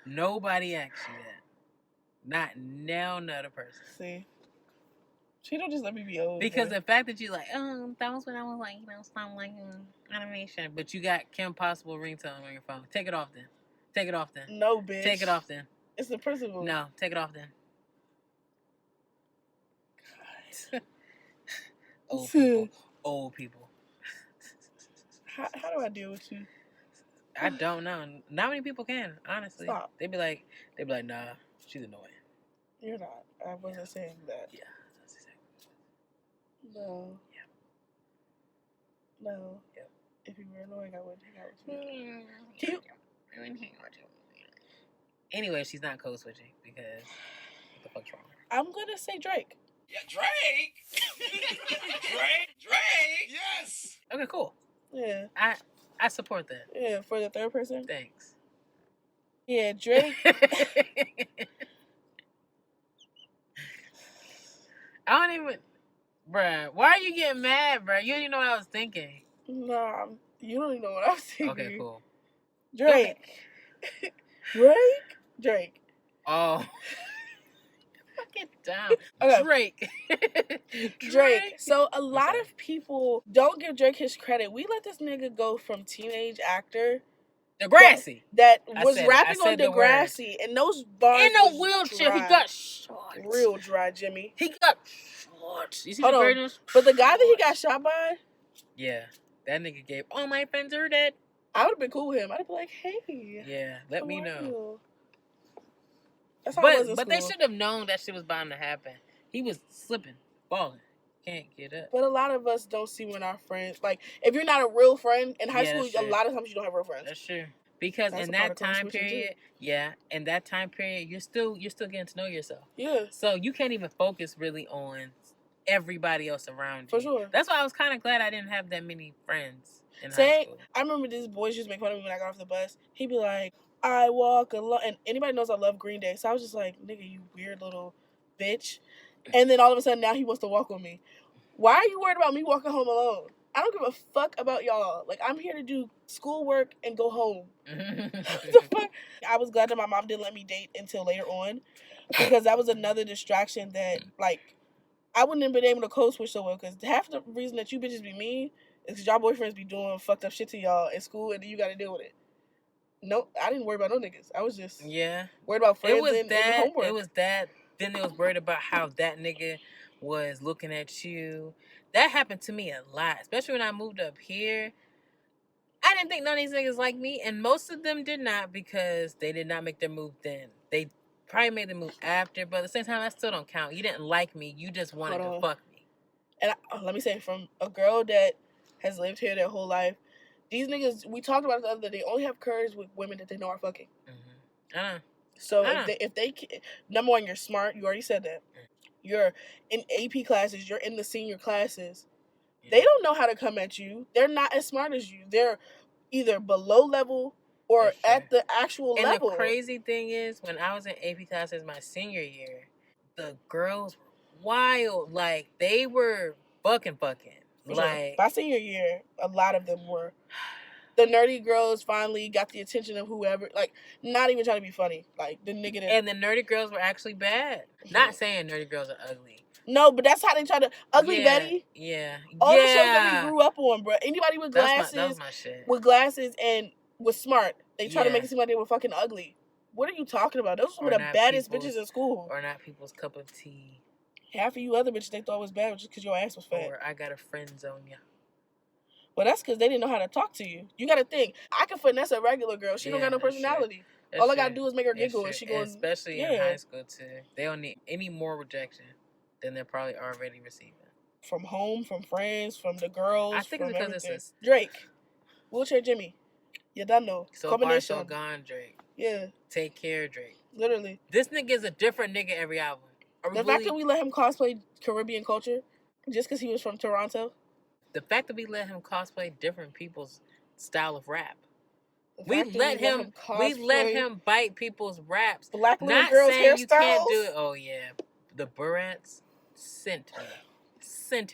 Nobody asked you that. Not another person. See, she don't just let me be old. Because bro. the fact that you like, that was when I was like, stop liking animation. But you got Kim Possible ringtone on your phone. Take it off then. No, bitch. Take it off then. It's the principle. No, take it off then. Old people. How do I deal with you? I don't know. Not many people can, honestly. Stop. They'd be like, nah, she's annoying. You're not. I wasn't saying that. Yeah, that's exactly. No. Yeah. No. Yep. If you were annoying, I wouldn't hang out with you. Cute. I wouldn't hang out with you. Anyway, she's not code switching because what the fuck's wrong? I'm gonna say Drake. Yeah, Drake. Drake. Yes. Okay, cool. Yeah. I support that. Yeah, for the third person. Thanks. Yeah, Drake. I don't even, bruh. Why are you getting mad, bruh? You don't even know what I was thinking. Nah, you don't even know what I was thinking. Okay, cool. Drake. Drake. Oh. Fucking down. Okay. Drake. So a lot of people don't give Drake his credit. We let this nigga go from teenage actor Degrassi. that was rapping on Degrassi, and those bars in a wheelchair. dry. He got shot. Real dry, Jimmy. He got shot. You see Hold the on. videos? But the guy that he got shot by, yeah, that nigga gave all my friends are dead. I would have been cool with him. I'd have been like, hey. Yeah, let me know. You? That's how it was in But they school. should have known that shit was bound to happen. He was slipping, falling. Can't get up. But a lot of us don't see when our friends, like, if you're not a real friend in high school, a lot of times you don't have real friends. That's true. Because in that time period, you're still getting to know yourself. Yeah. So you can't even focus really on everybody else around you. For sure. That's why I was kind of glad I didn't have that many friends in high school. I remember these boys used to make fun of me when I got off the bus. He'd be like, I walk alone. And anybody knows I love Green Day. So I was just like, nigga, you weird little bitch. And then all of a sudden now he wants to walk with me. Why are you worried about me walking home alone? I don't give a fuck about y'all. Like, I'm here to do schoolwork and go home. What the fuck? I was glad that my mom didn't let me date until later on. Because that was another distraction that, like, I wouldn't have been able to code switch so well. Because half the reason that you bitches be mean is because y'all boyfriends be doing fucked up shit to y'all in school and then you got to deal with it. No, I didn't worry about no niggas. I was just worried about friends and homework. It was that. Then they was worried about how that nigga was looking at you. That happened to me a lot, especially when I moved up here. I didn't think none of these niggas liked me, and most of them did not because they did not make their move then. They probably made the move after, but at the same time, that still don't count. You didn't like me. You just wanted to fuck me. And let me say, from a girl that has lived here their whole life, these niggas, we talked about it the other day, only have courage with women that they know are fucking. Mm-hmm. I know. So if they number one, you're smart. You already said that. You're in AP classes. You're in the senior classes. Yeah. They don't know how to come at you. They're not as smart as you. They're either below level or at the actual level. And the crazy thing is, when I was in AP classes my senior year, the girls were wild. Like, they were fucking. Like, my senior year, a lot of them were. The nerdy girls finally got the attention of whoever, like, not even trying to be funny. Like, the nigga that... And the nerdy girls were actually bad. Not saying nerdy girls are ugly. No, but that's how they try to... Ugly Betty. Yeah. All the shows that we grew up on, bro. Anybody with glasses... That was my shit. With glasses and was smart. They try to make it seem like they were fucking ugly. What are you talking about? Those were the baddest bitches in school. Or not people's cup of tea. Half of you other bitches they thought was bad just because your ass was fat. Or I got a friend zone ya. Well, that's because they didn't know how to talk to you. You got to think. I can finesse a regular girl. She don't got no personality. All I got to do is make her giggle and she goes... Especially in high school, too. They don't need any more rejection than they're probably already receiving. From home, from friends, from the girls, I think from because everything. it's Drake. Wheelchair Jimmy. You done know. So far, so gone, Drake. Yeah. Take care, Drake. Literally. This nigga is a different nigga every album. The fact that we let him cosplay Caribbean culture just because he was from Toronto... The fact that we let him cosplay different people's style of rap. We let him bite people's raps. Black little Not girls' saying hairstyles. You can't do it. Oh yeah. The Barrettes sent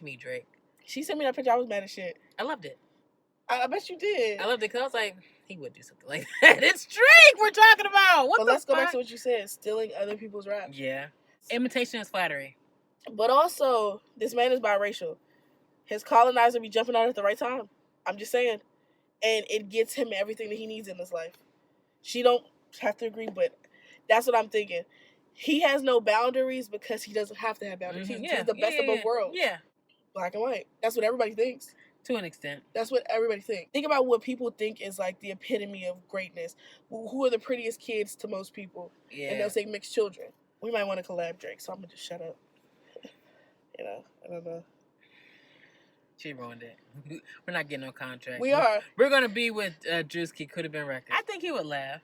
me, Drake. She sent me that picture. I was mad as shit. I loved it. I bet you did. I loved it because I was like, he would do something like that. It's Drake we're talking about. What but the let's go back fuck? to what you said, stealing other people's raps. Yeah. Imitation is flattery. But also, this man is biracial. His colonizer be jumping out at the right time. I'm just saying. And it gets him everything that he needs in this life. She don't have to agree, but that's what I'm thinking. He has no boundaries because he doesn't have to have boundaries. Mhm. He's the best of both worlds. Yeah. Black and white. That's what everybody thinks. To an extent. That's what everybody thinks. Think about what people think is like the epitome of greatness. Who are the prettiest kids to most people? Yeah. And they'll say mixed children. We might want to collab Drake, so I'm going to just shut up. You know, I don't know. She ruined it. We're not getting no contract. We are. We're going to be with Drewski. Could have been records. I think he would laugh.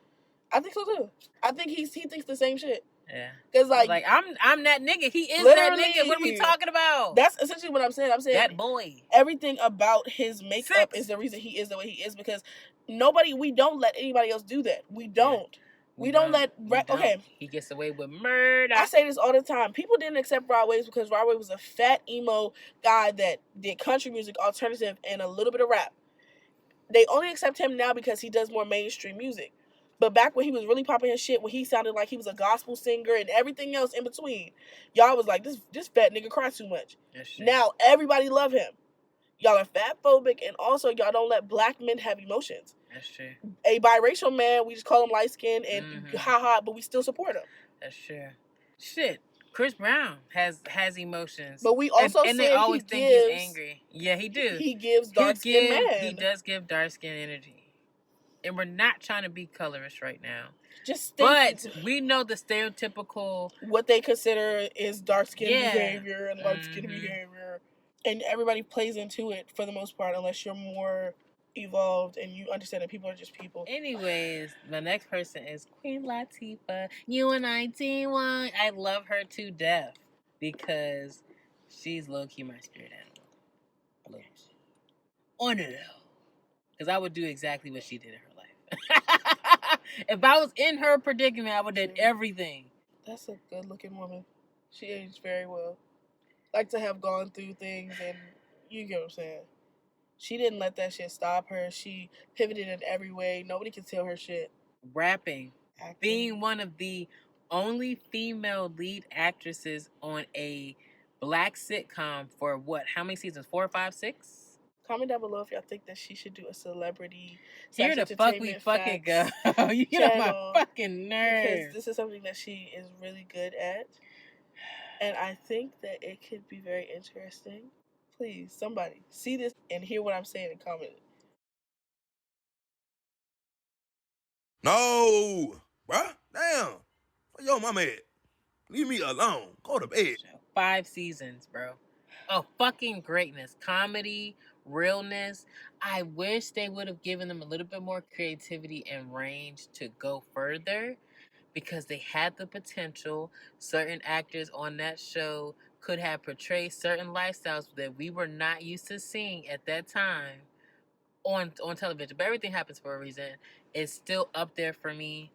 I think so too. I think he thinks the same shit. Yeah. Because like I'm that nigga. He is that nigga. What are we talking about? That's essentially what I'm saying. I'm saying that boy. Everything about his makeup is the reason he is the way he is, because we don't let anybody else do that. We don't. Yeah. We don't let... Okay. He gets away with murder. I say this all the time. People didn't accept Rod Wave because Rod Wave was a fat, emo guy that did country music, alternative, and a little bit of rap. They only accept him now because he does more mainstream music. But back when he was really popping his shit, when he sounded like he was a gospel singer and everything else in between, y'all was like, this fat nigga cries too much. Now, everybody love him. Y'all are fat phobic, and also y'all don't let black men have emotions. That's true. A biracial man, we just call him light skinned and haha, but we still support him. That's true. Shit. Chris Brown has emotions. But we also and they always think he's angry. Yeah, he do. He gives dark skinned man. He does give dark skin energy. And we're not trying to be colorist right now. But we know the stereotypical... What they consider is dark-skinned behavior and light-skinned behavior. And everybody plays into it for the most part, unless you're more evolved and you understand that people are just people. Anyways, the next person is Queen Latifah. U91. I love her to death because she's low-key my spirit animal. On it. Because I would do exactly what she did in her life. If I was in her predicament, I would have did everything. That's a good looking woman. She aged very well. Like to have gone through things, and you get what I'm saying. She didn't let that shit stop her. She pivoted in every way. Nobody can tell her shit. Rapping. Acting. Being one of the only female lead actresses on a black sitcom for what? How many seasons? 4, 5, 6? Comment down below if y'all think that she should do a celebrity. Here the fuck we fucking go. You get on my fucking nerves. Because this is something that she is really good at. And I think that it could be very interesting. Please, somebody, see this and hear what I'm saying and comment. No! Bruh, damn. Where your mama at? Leave me alone. Go to bed. 5 seasons, bro. Oh, fucking greatness. Comedy, realness. I wish they would have given them a little bit more creativity and range to go further, because they had the potential. Certain actors on that show could have portrayed certain lifestyles that we were not used to seeing at that time on television. But everything happens for a reason. It's still up there for me.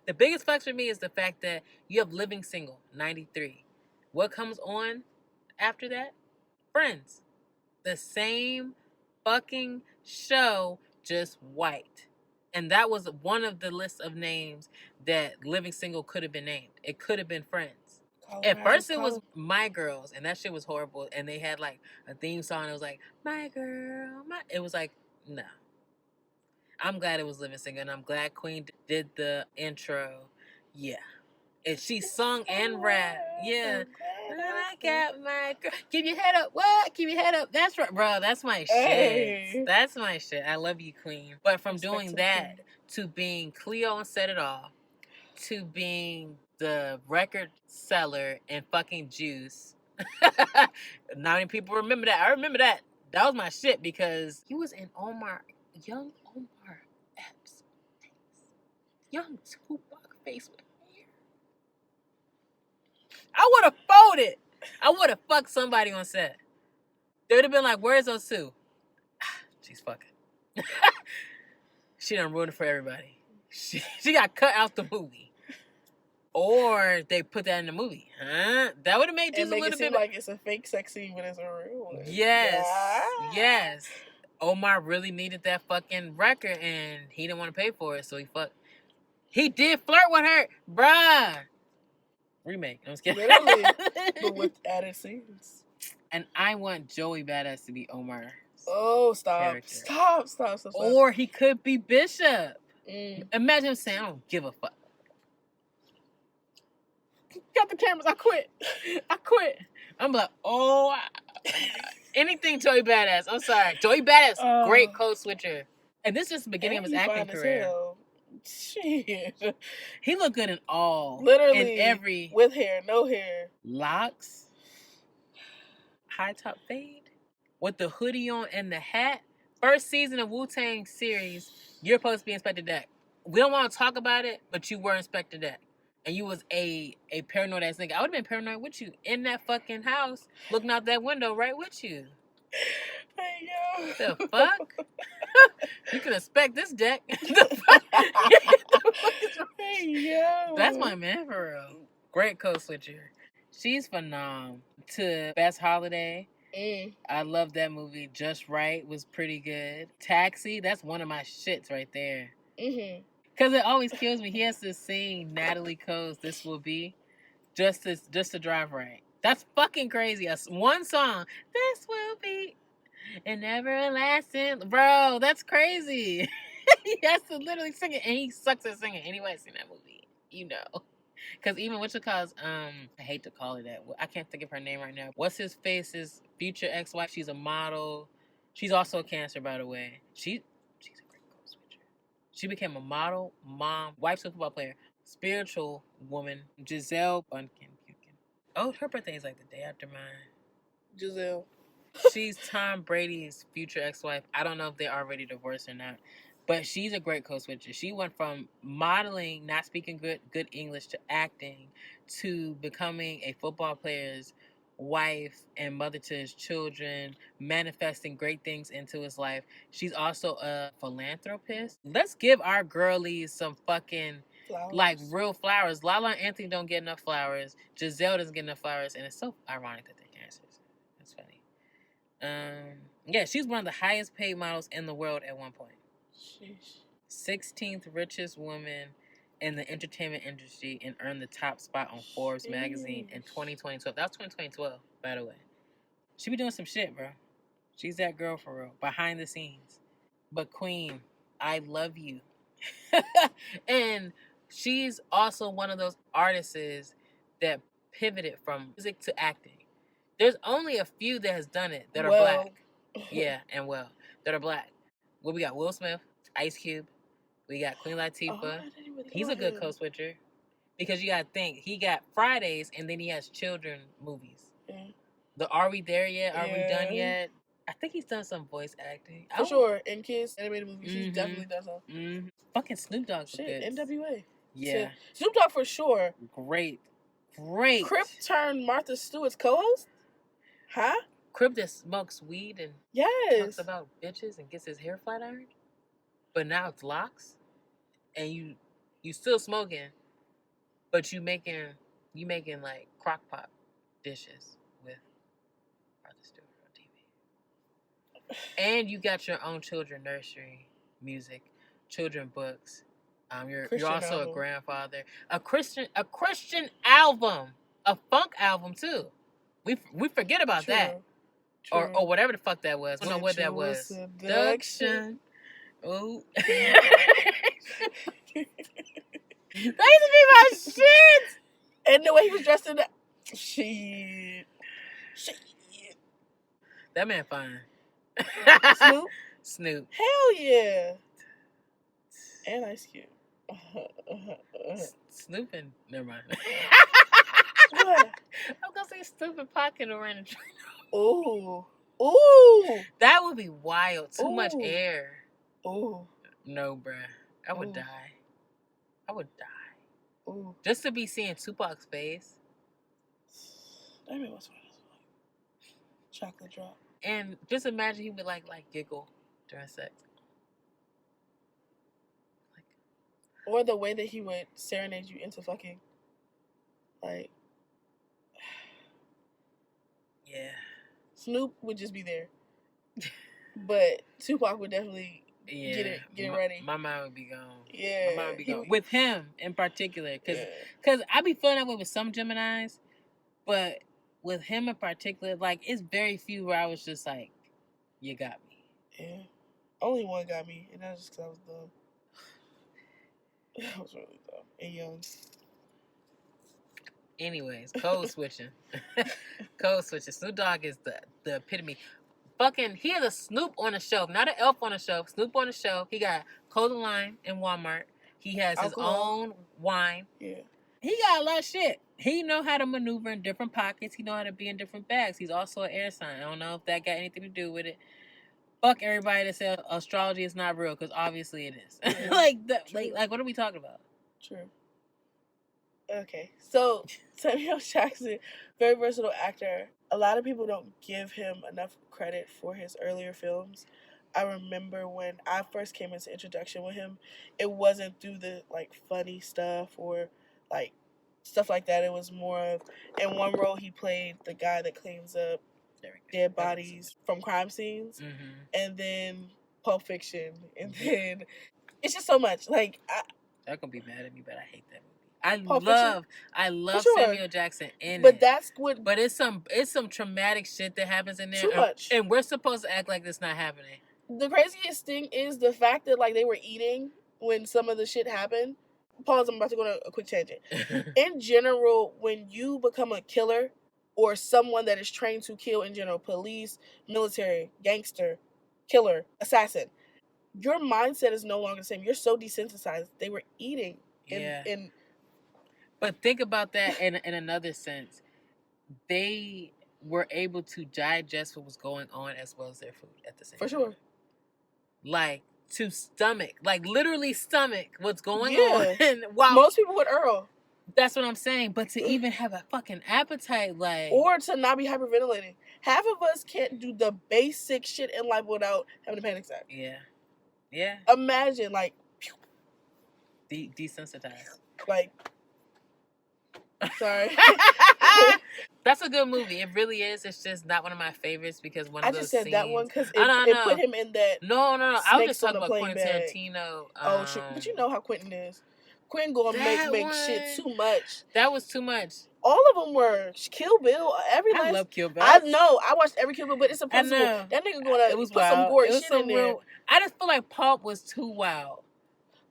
The biggest flex for me is the fact that you have Living Single, 93. What comes on after that? Friends. The same fucking show, just white. And that was one of the list of names that Living Single could have been named. It could have been Friends. At first it was My Girls, and that shit was horrible. And they had like a theme song. It was like, my girl, my... It was like, no. I'm glad it was Living Single, and I'm glad Queen did the intro. Yeah. And she sung and rapped. Yeah. And I got my girl. Keep your head up. What? Keep your head up. That's right, bro. That's my shit. Hey. That's my shit. I love you, Queen. But from doing that to being Cleo and Set It Off, to being the record seller in fucking Juice. Not many people remember that. I remember that. That was my shit because he was in young Omar Epps' face. Young Tupac face with hair. I would have folded. I would have fucked somebody on set. They would have been like, where's those two? She's fucking. She done ruined it for everybody. She got cut out the movie. Or they put that in the movie. Huh? That would have made just a little bit like it's a fake sex scene, but it's a real one. Yes. Yeah. Yes. Omar really needed that fucking record and he didn't want to pay for it, so he did flirt with her, bruh. Remake. I'm just kidding. Literally, but with added scenes. And I want Joey Badass to be Omar. Oh, stop. Character. Stop. Or he could be Bishop. Imagine him saying, I don't give a fuck. Got the cameras. I quit. I'm like, anything Joey Badass. I'm sorry. Joey Badass, great code switcher. And this is just the beginning of his acting career. Shit. He looked good in all. Literally. In every. With hair, no hair. Locks. High top fade. With the hoodie on and the hat. First season of Wu-Tang series, you're supposed to be Inspector Deck. We don't want to talk about it, but you were Inspector Deck. And you was a paranoid ass nigga. I would have been paranoid with you in that fucking house, looking out that window right with you. Hey, yo. The fuck? You can inspect this deck. Hey, yo. That's my man for real. Great code switcher. She's phenomenal. To Best Holiday. I love that movie. Just Right was pretty good. Taxi, that's one of my shits right there. Because it always kills me. He has to sing Natalie Cole's This Will Be just to drive right. That's fucking crazy. One song, This Will Be an everlasting. Bro, that's crazy. He has to literally sing it, and he sucks at singing. Anybody's seen that movie, you know. Because even I hate to call her that. I can't think of her name right now. What's his face's future ex-wife? She's a model. She's also a Cancer, by the way. She's a great code switcher. She became a model, mom, wife to a football player, spiritual woman, Giselle Bunkin. Oh, her birthday is like the day after mine. Giselle. She's Tom Brady's future ex-wife. I don't know if they're already divorced or not. But she's a great code switcher. She went from modeling, not speaking good English, to acting, to becoming a football player's wife and mother to his children, manifesting great things into his life. She's also a philanthropist. Let's give our girlies some fucking flowers. Like real flowers. Lala and Anthony don't get enough flowers. Giselle doesn't get enough flowers, and it's so ironic that they're cancers. That's funny. Yeah, she's one of the highest paid models in the world at one point. Sheesh. 16th richest woman in the entertainment industry and earned the top spot on Forbes magazine in 2012. That was 2012, by the way. She be doing some shit, bro. She's that girl for real, behind the scenes. But Queen, I love you. And she's also one of those artists that pivoted from music to acting. There's only a few that has done it that are black. Yeah, and that are black. Well, we got Will Smith, Ice Cube. We got Queen Latifah. He's a good code switcher. Because you gotta think, he got Fridays and then he has children movies. The Are We There Yet? Are We Done Yet? I think he's done some voice acting. For sure. In Kids animated movies, he's definitely done some. Fucking Snoop Dogg's good. NWA. Yeah. Snoop Dogg for sure. Great. Crip turned Martha Stewart's co-host? Huh? Crip that smokes weed and talks about bitches and gets his hair flat ironed. But now it's locks. And you still smoking, but you making like crock pot dishes with Martha Stewart on TV. And you got your own children nursery music, children books. You're also album. A grandfather. A Christian album. A funk album too. We forget about that. True. Or whatever the fuck that was. We don't know what that was. Seduction. Ooh. That used to be my shit. And the way he was dressed in that shit. That man fine. Snoop. Hell yeah. And Ice Cube. Snoop and never mind. What? I'm gonna say Snoop and Pocket around the train. Ooh. That would be wild. Too much air. Ooh. No, bruh. I would die. Ooh. Just to be seeing Tupac's face. That man was chocolate drop. And just imagine he would like giggle during sex. Or the way that he would serenade you into fucking. Like. Yeah. Snoop would just be there. But Tupac would definitely Yeah, get it ready. My mind would be gone. Yeah, my mind would be gone with him in particular, because yeah. I be feeling that way with some Geminis, but with him in particular, like it's very few where I was just like, you got me. Yeah, only one got me, and that's just because I was dumb. I was really dumb and young. Anyways, code switching. Code switching. Snoop Dogg is the epitome. Fucking, he has a Snoop on the shelf, not an Elf on the shelf. Snoop on the shelf. He got Cola Line in Walmart. He has Alcohol. his own wine. Yeah. He got a lot of shit. He know how to maneuver in different pockets. He know how to be in different bags. He's also an air sign. I don't know if that got anything to do with it. Fuck everybody that says astrology is not real, because obviously it is. Yeah. like what are we talking about? True. Okay, so Samuel Jackson, very versatile actor. A lot of people don't give him enough credit for his earlier films. I remember when I first came into introduction with him, it wasn't through the like funny stuff or like stuff like that. It was more of, in one role he played the guy that cleans up dead bodies from crime scenes, and then Pulp Fiction, and then it's just so much. Like They're gonna be mad at me, but I hate that movie. I love sure. Samuel Jackson in but it. That's what. But it's some traumatic shit that happens in there. Too much. And we're supposed to act like this not happening. The craziest thing is the fact that like they were eating when some of the shit happened. Pause, I'm about to go on a quick tangent. In general, when you become a killer or someone that is trained to kill in general, police, military, gangster, killer, assassin, your mindset is no longer the same. You're so desensitized. They were eating. But think about that in another sense. They were able to digest what was going on as well as their food at the same time. For sure. Like, to stomach, like literally stomach what's going on. While most people would Earl. That's what I'm saying. But to even have a fucking appetite, like... Or to not be hyperventilating. Half of us can't do the basic shit in life without having a panic attack. Yeah. Yeah. Imagine, like... Desensitized. Like... Sorry. That's a good movie. It really is. It's just not one of my favorites because one of those scenes... I just said that one because it put him in that... No. I was just talking about Quentin Tarantino. Oh, shit. But you know how Quentin is. Quentin gonna make shit too much. That was too much. All of them were. Kill Bill. I love Kill Bill. I know. I watched every Kill Bill, but it's a principle. That nigga gonna put some gore shit in there. I just feel like Pulp was too wild.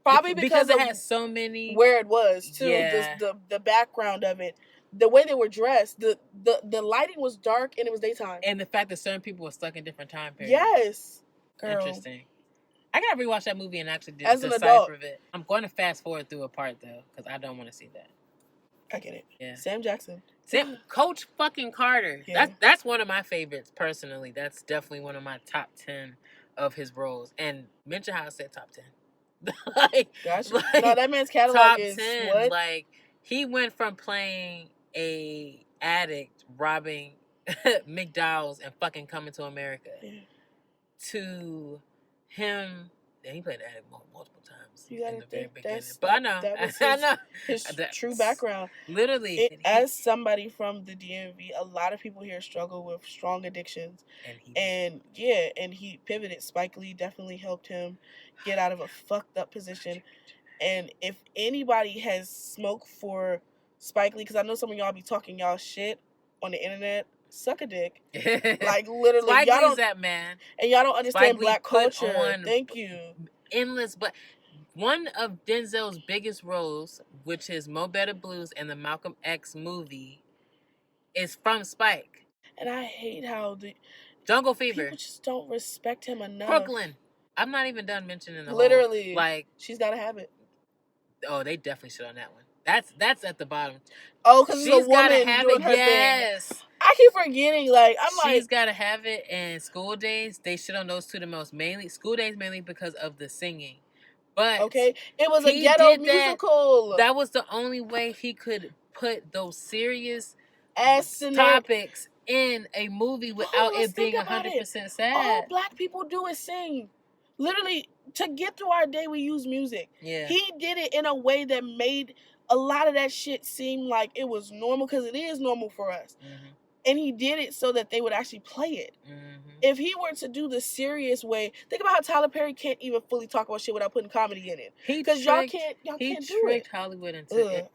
Probably because it had so many... Where it was, too. Yeah. The background of it. The way they were dressed. The lighting was dark and it was daytime. And the fact that certain people were stuck in different time periods. Yes. Girl. Interesting. I gotta rewatch that movie and actually decipher it. I'm going to fast forward through a part, though, because I don't want to see that. I get it. Yeah. Sam Jackson. Coach fucking Carter. Yeah. That's one of my favorites, personally. That's definitely one of my top 10 of his roles. And mention how I said top 10. Gotcha. No, that man's catalog is 10. What? Like, he went from playing a addict robbing McDowell's and fucking Coming to America to him. And he played the addict multiple times in the very beginning. But I know. I know. His true background. Literally. As somebody from the DMV, a lot of people here struggle with strong addictions. And he pivoted. Spike Lee definitely helped him get out of a fucked up position. And if anybody has smoked for Spike Lee, because I know some of y'all be talking y'all shit on the internet, suck a dick. Like, literally. Spike y'all Lee's that man. And y'all don't understand Black culture. Thank you. Endless, but one of Denzel's biggest roles, which is Mo Better Blues and the Malcolm X movie, is from Spike. And I hate how the Jungle Fever. People just don't respect him enough. Brooklyn. I'm not even done mentioning the literally whole, like, she's gotta have it. Oh, they definitely should on that one. That's at the bottom. Oh, because she's gotta have it. Yes. Thing. I keep forgetting. Like, she's gotta have it. And School Days, they shit on those two the most. Mainly School Days, mainly because of the singing. But okay, it was a ghetto musical. That was the only way he could put those serious topics in a movie without it being 100% sad. All Black people do is sing. Literally, to get through our day, we use music. Yeah. He did it in a way that made a lot of that shit seem like it was normal, because it is normal for us. Mm-hmm. And he did it so that they would actually play it. If he were to do the serious way, think about how Tyler Perry can't even fully talk about shit without putting comedy in it. Because y'all can't do it. He tricked Hollywood into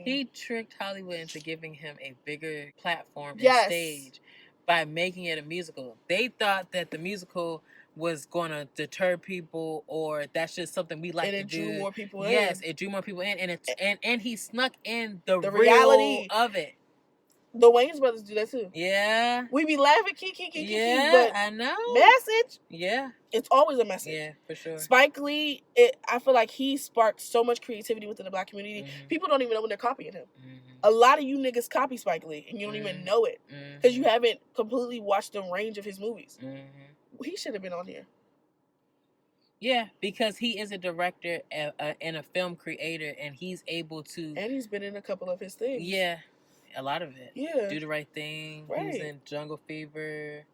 He tricked Hollywood into giving him a bigger platform and stage by making it a musical. They thought that the musical was going to deter people, or that's just something we like to do. It drew more people in. Yes, it drew more people in, and he snuck in the reality of it. The Wayans brothers do that too. Yeah. We be laughing, kiki, but I know. Message. Yeah. It's always a message. Yeah, for sure. Spike Lee, I feel like he sparked so much creativity within the black community. People don't even know when they're copying him. A lot of you niggas copy Spike Lee, and you don't even know it. Because you haven't completely watched the range of his movies. He should have been on here. Yeah, because he is a director and a film creator, and he's able to... And he's been in a couple of his things. Yeah. A lot of it. Yeah. Do the Right Thing. Right. He was in Jungle Fever.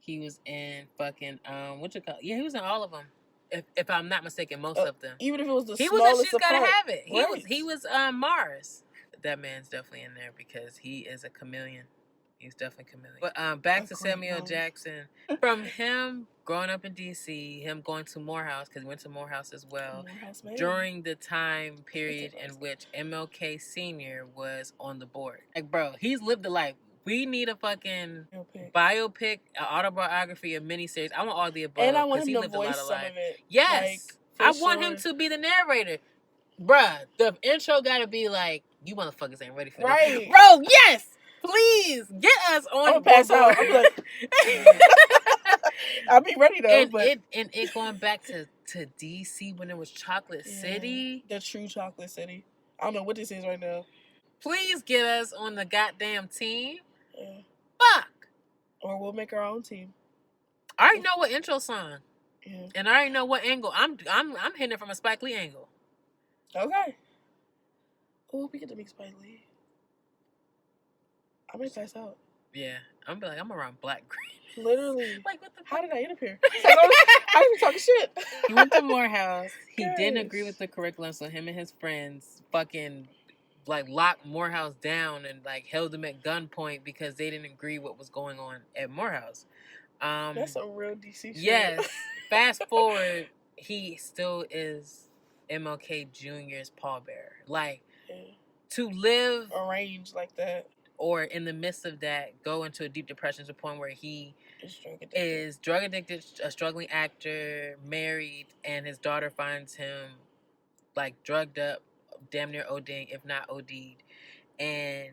He was in fucking he was in all of them. If I'm not mistaken, most of them. Even if it was the he smallest was in She's Gotta apart. Have It. He was Mars. That man's definitely in there because he is a chameleon. He's definitely a chameleon. But back to Samuel Jackson. From him growing up in D.C., him going to Morehouse, because he went to Morehouse as well, during the time period in which MLK Sr. was on the board. Like, bro, he's lived a life. We need a fucking biopic, an autobiography, a miniseries. I want all the above. And I want him to voice some of it. Yes. Like, I want him to be the narrator. Bruh, the intro gotta be like, you motherfuckers ain't ready for this. Right. Bro, yes! Please get us on. I'm pass out. I'm like, I'll be ready though. And it going back to DC when it was Chocolate City. The true Chocolate City. I don't know what this is right now. Please get us on the goddamn team. Yeah. Fuck. Or we'll make our own team. I already know what intro song. Yeah. And I already know what angle. I'm hitting it from a Spike Lee angle. Okay. Oh, we get to make Spike Lee. I might pass out. Yeah, I'm around black green. Literally. Like, what the fuck? How did I end up here? I didn't talking shit. He went to Morehouse. He didn't agree with the curriculum, so him and his friends fucking like locked Morehouse down and like held him at gunpoint because they didn't agree what was going on at Morehouse. That's some real DC shit. Yes. Fast forward, he still is MLK Jr.'s pallbearer. Like, to live arranged like that, or in the midst of that, go into a deep depression to the point where he is drug addicted, a struggling actor, married, and his daughter finds him like drugged up, damn near ODing, if not OD'd. And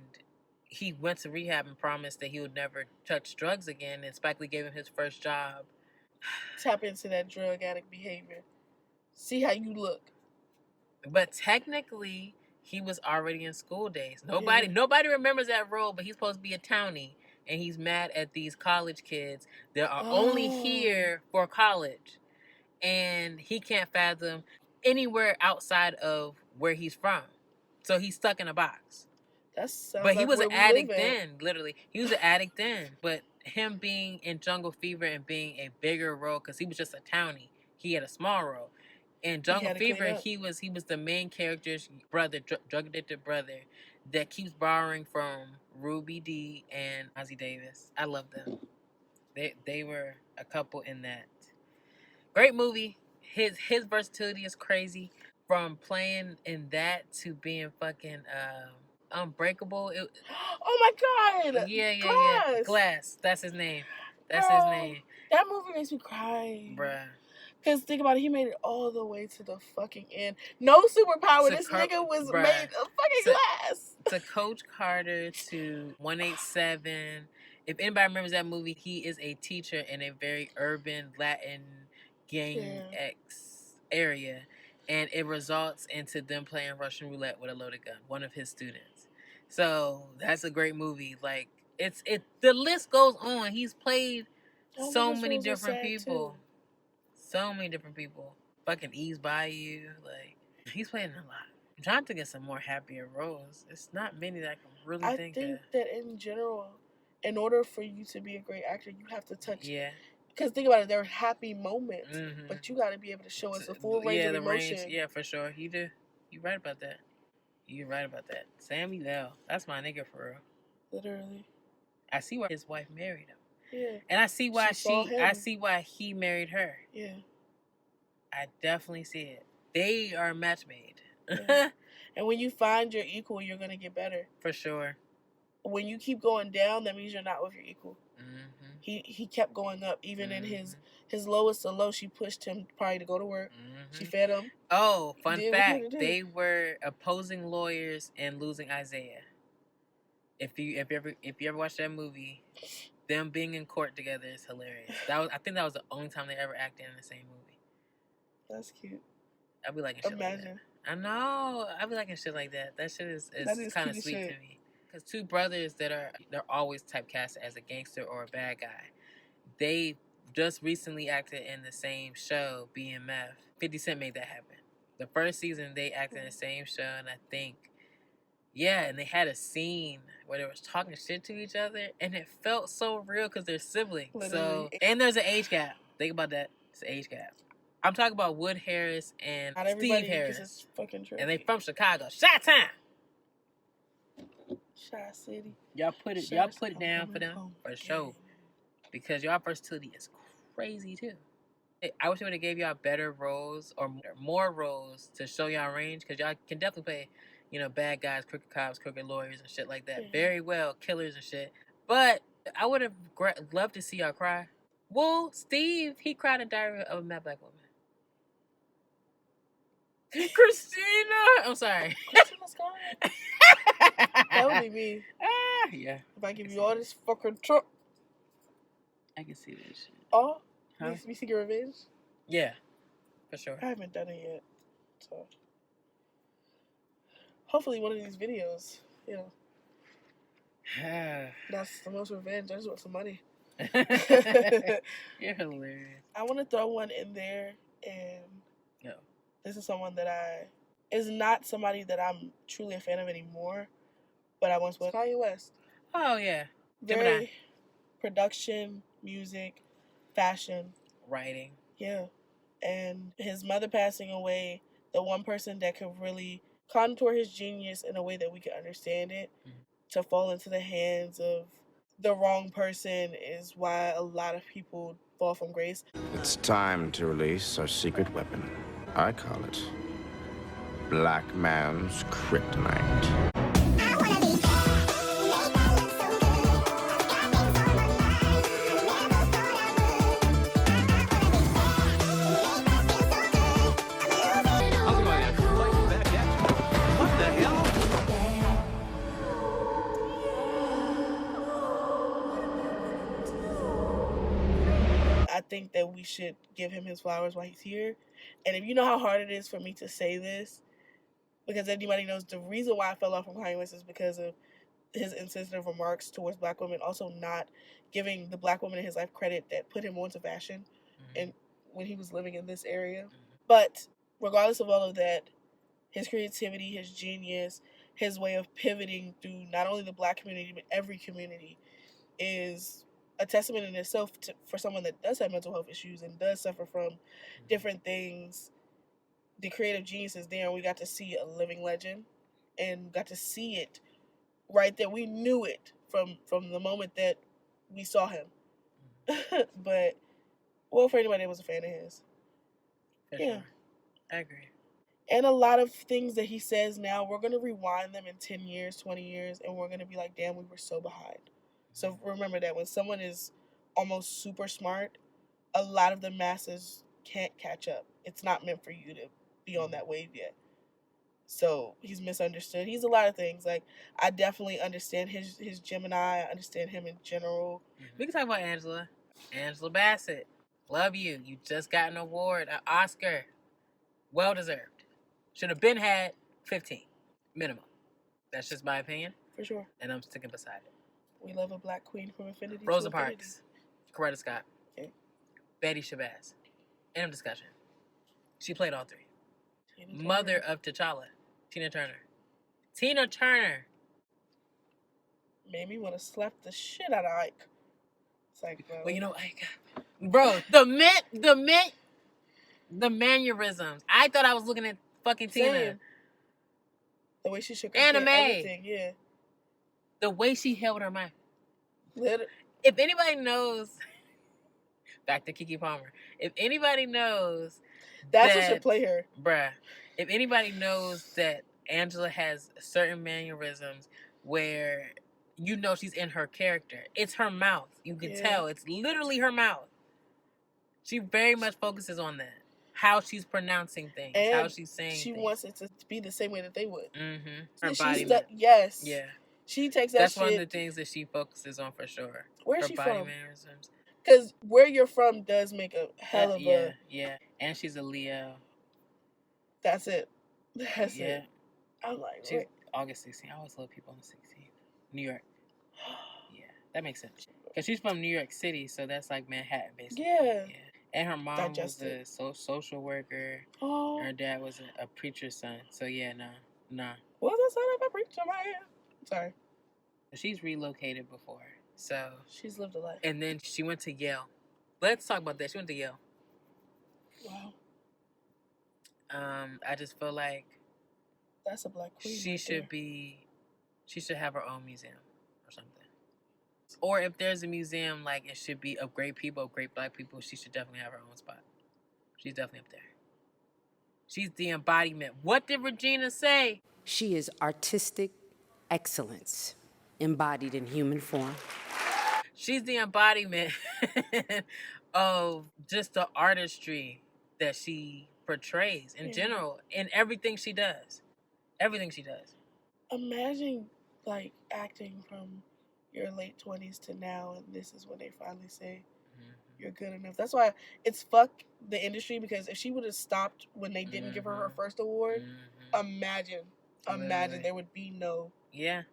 he went to rehab and promised that he would never touch drugs again. And Spike Lee gave him his first job. Tap into that drug addict behavior. See how you look. But technically, he was already in School Days. Nobody remembers that role, but he's supposed to be a townie. And he's mad at these college kids that are only here for college. And he can't fathom anywhere outside of where he's from. So he's stuck in a box. But he was an addict then, literally. He was an addict then. But him being in Jungle Fever and being a bigger role, because he was just a townie. He had a small role. In Jungle Fever, he was the main character's brother, drug addicted brother, that keeps borrowing from Ruby Dee and Ozzie Davis. I love them. They were a couple in that. Great movie. His versatility is crazy. From playing in that to being fucking Unbreakable. Oh my God! Yeah. Glass. That's his name. That's his name. That movie makes me cry. Bruh. Because think about it, he made it all the way to the fucking end. No superpower. This nigga was made of fucking glass. To Coach Carter, to 187. If anybody remembers that movie, he is a teacher in a very urban Latin gang area. And it results into them playing Russian roulette with a loaded gun. One of his students. So that's a great movie. Like, the list goes on. He's played so many different people. So many different people. Fucking Ease Bayou. Like, he's playing a lot. I'm trying to get some more happier roles. It's not many that I can really think of. I think that in general, in order for you to be a great actor, you have to touch. Yeah. Because think about it, there are happy moments, but you got to be able to show us a full range of emotion. Yeah, for sure. You right about that. You're right about that. Samuel, that's my nigga for real. Literally. I see why his wife married him. Yeah. And I see why She saw him. I see why he married her. Yeah. I definitely see it. They are match made. Yeah. And when you find your equal, you're going to get better. For sure. When you keep going down, that means you're not with your equal. Mm-hmm. He kept going up. Even in his lowest of low, she pushed him probably to go to work. Mm-hmm. She fed him. Oh, fun fact. They were opposing lawyers and losing Isaiah. If you ever watch that movie, them being in court together is hilarious. I think that was the only time they ever acted in the same movie. That's cute. I'd be liking shit like that. I know. I'd be liking shit like that. That shit is kind of sweet to me. Because two brothers they're always typecast as a gangster or a bad guy. They just recently acted in the same show, BMF. 50 Cent made that happen. The first season they acted in the same show, and I think, and they had a scene where they was talking shit to each other, and it felt so real because they're siblings. Literally. So, and there's an age gap. Think about that. It's an age gap. I'm talking about Wood Harris and Steve Harris. And they from Chicago. Chi-Town. Chi-City. Y'all put it down for them for sure. Because y'all versatility is crazy too. I wish they would have gave y'all better roles or more roles to show y'all range, because y'all can definitely play, bad guys, crooked cops, crooked lawyers and shit like that very well, killers and shit. But I would have loved to see y'all cry. Well, Steve, he cried in Diary of a Mad Black Woman. Christina! I'm sorry. Christina's gone. That would be me. Yeah. If I give you all this fucking truck. I can see that shit. Oh? Huh? You seek your revenge? Yeah. For sure. I haven't done it yet. So. Hopefully one of these videos, that's the most revenge. I just want some money. You're hilarious. I want to throw one in there, and this is someone that is not somebody that I'm truly a fan of anymore, but I once was. Kanye West. Oh, yeah. Very production, music, fashion. Writing. Yeah. And his mother passing away, the one person that could really contour his genius in a way that we could understand it, to fall into the hands of the wrong person is why a lot of people fall from grace. It's time to release our secret weapon. I call it Black Man's Kryptonite. I think that we should give him his flowers while he's here. And if you know how hard it is for me to say this, because anybody knows the reason why I fell off from Kanye West is because of his insensitive remarks towards black women, also not giving the black woman in his life credit that put him onto fashion and when he was living in this area. But regardless of all of that, his creativity, his genius, his way of pivoting through not only the black community, but every community is a testament in itself for someone that does have mental health issues and does suffer from different things. The creative genius is there, and we got to see a living legend and got to see it right there. We knew it from the moment that we saw him. But, well, for anybody that was a fan of his. For sure. I agree. And a lot of things that he says now, we're going to rewind them in 10 years, 20 years, and we're going to be like, damn, we were so behind. So remember that when someone is almost super smart, a lot of the masses can't catch up. It's not meant for you to be on that wave yet. So he's misunderstood. He's a lot of things. Like, I definitely understand his Gemini. I understand him in general. We can talk about Angela. Angela Bassett. Love you. You just got an award, an Oscar. Well deserved. Should have been had 15. Minimum. That's just my opinion. For sure. And I'm sticking beside it. We love a black queen from infinity Rosa to infinity. Parks. Coretta Scott. Okay. Betty Shabazz. End of discussion. She played all three. Mother of T'Challa. Tina Turner. Tina Turner. Made me want to slap the shit out of Ike. It's like, bro. Well, you know, Ike. Bro, the mannerisms. I thought I was looking at fucking Tina. Same. The way she shook her Anime. head, everything, yeah. The way she held her mouth. Literally. If anybody knows, back to Keke Palmer. If anybody knows, that's what should play her, bruh. If anybody knows that Angela has certain mannerisms where you know she's in her character, it's her mouth. You can tell it's literally her mouth. She very much focuses on that. How she's pronouncing things, and how she's saying she things. wants it to be the same way that they would. Mm-hmm. Her body. Yes. Yeah. She takes that That's shit. one of the things that she focuses on for sure. Where's her she body from? mannerisms. Because where you're from does make a hell of a... Yeah. And she's a Leo. That's it. That's it. I'm like, she's August 16th. I always love people on the 16th. New York. Yeah, that makes sense. Because she's from New York City, so that's like Manhattan, basically. Yeah. And her mom was a social worker. Oh. Her dad was a preacher's son. So yeah, nah. Was the son of a preacher, man? Sorry. She's relocated before, so she's lived a life. And then she went to Yale. Let's talk about that. She went to Yale. Wow. I just feel like that's a black queen. She should have her own museum or something. Or if there's a museum, like it should be of great people, of great black people, she should definitely have her own spot. She's definitely up there. She's the embodiment. What did Regina say? She is artistic excellence embodied in human form. She's the embodiment of just the artistry that she portrays in general in everything she does. Everything she does. Imagine like acting from your late 20s to now, and this is when they finally say you're good enough. That's why it's fuck the industry, because if she would have stopped when they didn't give her her first award, imagine there would be no. Yeah.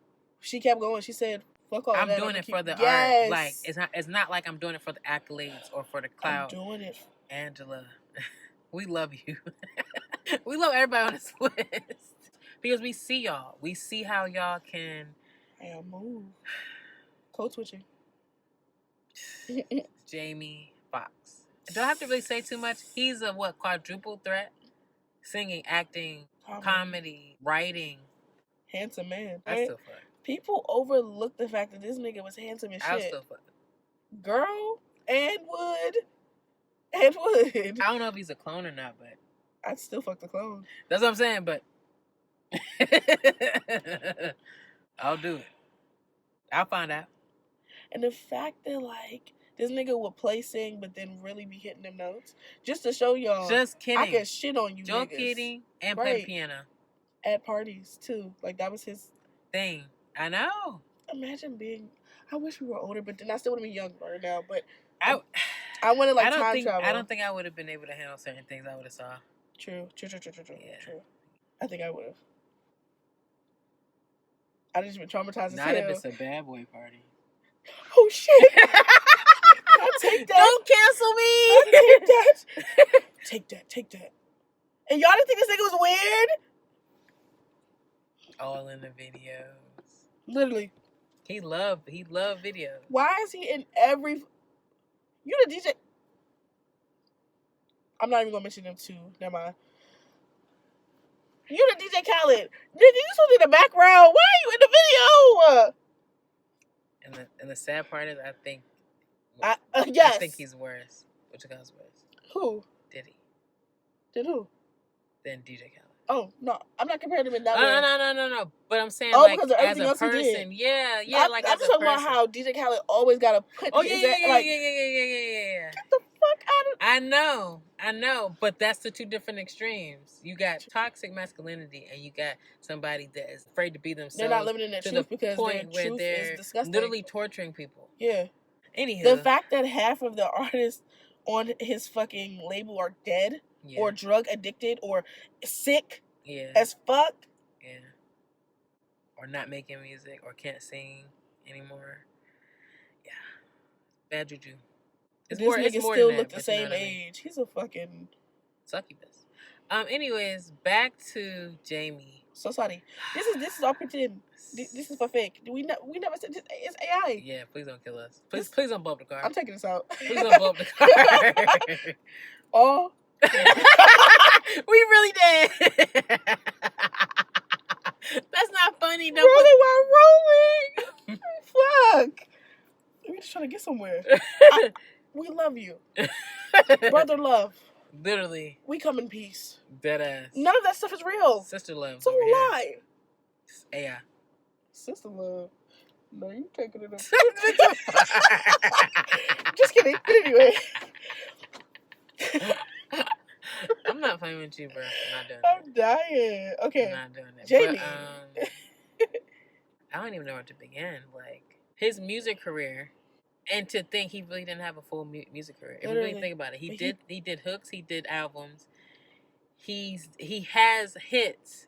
She kept going. She said, "Fuck all I'm that. doing it for the art. Like it's not like I'm doing it for the accolades or for the clout. I'm doing it, Angela." We love you. We love everybody on this list because we see y'all. We see how y'all can move. Code switching. Jamie Foxx. Do I have to really say too much? He's a quadruple threat? Singing, acting, comedy, writing. Handsome man. I still fuck. People overlook the fact that this nigga was handsome as shit. I still fuck. Girl, and would. I don't know if he's a clone or not, but I'd still fuck the clone. That's what I'm saying, but I'll do it. I'll find out. And the fact that like this nigga would play sing but then really be hitting them notes just to show y'all. Just kidding. I can shit on you. Just kidding and play piano at parties too. Like that was his thing. I know. Imagine being. I wish we were older, but then I still would have been young right now. But I wanted like time travel. I don't think I would have been able to handle certain things I would have saw. True. True. I think I would have. I'd just been traumatized. Not if it's a bad boy party. Oh shit! I'll take that. Don't cancel me. Take that. And y'all didn't think this nigga was weird? All in the videos. Literally. He loved videos. Why is he in every? You the DJ? I'm not even gonna mention them too. Never mind. You the DJ Khaled. Nigga, you supposed to be in the background. Why are you in the video? And the sad part is, I think. Yes. I think he's worse. Which guy's worse? Who? Diddy. Did who? Then DJ Khaled. Oh no, I'm not comparing him in that way. No. But I'm saying, because of everything else person, he did. Yeah. I'm just talking about how DJ Khaled always gotta put. Oh yeah. Get the fuck out of. I know, but that's the two different extremes. You got toxic masculinity, and you got somebody that is afraid to be themselves. They're not living in that truth because their truth is disgusting. Literally torturing people. Yeah. Anywho, the fact that half of the artists on his fucking label are dead. Yeah. Or drug addicted or sick as fuck. Yeah. Or not making music or can't sing anymore. Yeah. Bad juju. This nigga still look the same age. He's a fucking succubus. Anyways, back to Jamie. So sorry. This is all pretend. This is for fake. We never said this. It's AI. Yeah, please don't kill us. Please don't blow up the car. I'm taking this out. Please don't blow up the car. Oh. We really did. That's not funny. Rolling while rolling. over. We love you. Brother love. Literally. We come in peace. Dead ass. None of that stuff is real. Sister love. It's a lie. Yeah. Sister love. No, you taking it up. Just kidding. But anyway. I'm not playing with you, bro. I'm not doing I'm dying. Okay. I'm not doing it. Jamie. But, I don't even know where to begin. Like, his music career, and to think he really didn't have a full music career. If you really think about it, he did hooks, he did albums, he has hits.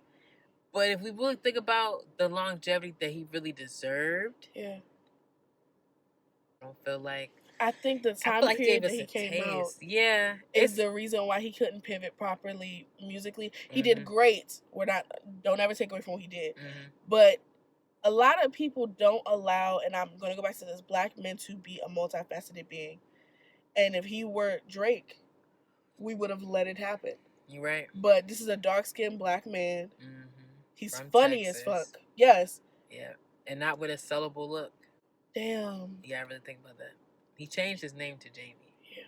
But if we really think about the longevity that he really deserved, yeah, I don't feel like. I think the time period that he came out, is the reason why he couldn't pivot properly musically. He did great. Don't ever take away from what he did, but a lot of people don't allow, and I'm going to go back to this, black men to be a multifaceted being. And if he were Drake, we would have let it happen. You're right. But this is a dark-skinned black man. He's From funny Texas. As fuck. Yes. Yeah. And not with a sellable look. Damn. You gotta really think about that. He changed his name to Jamie. Yeah.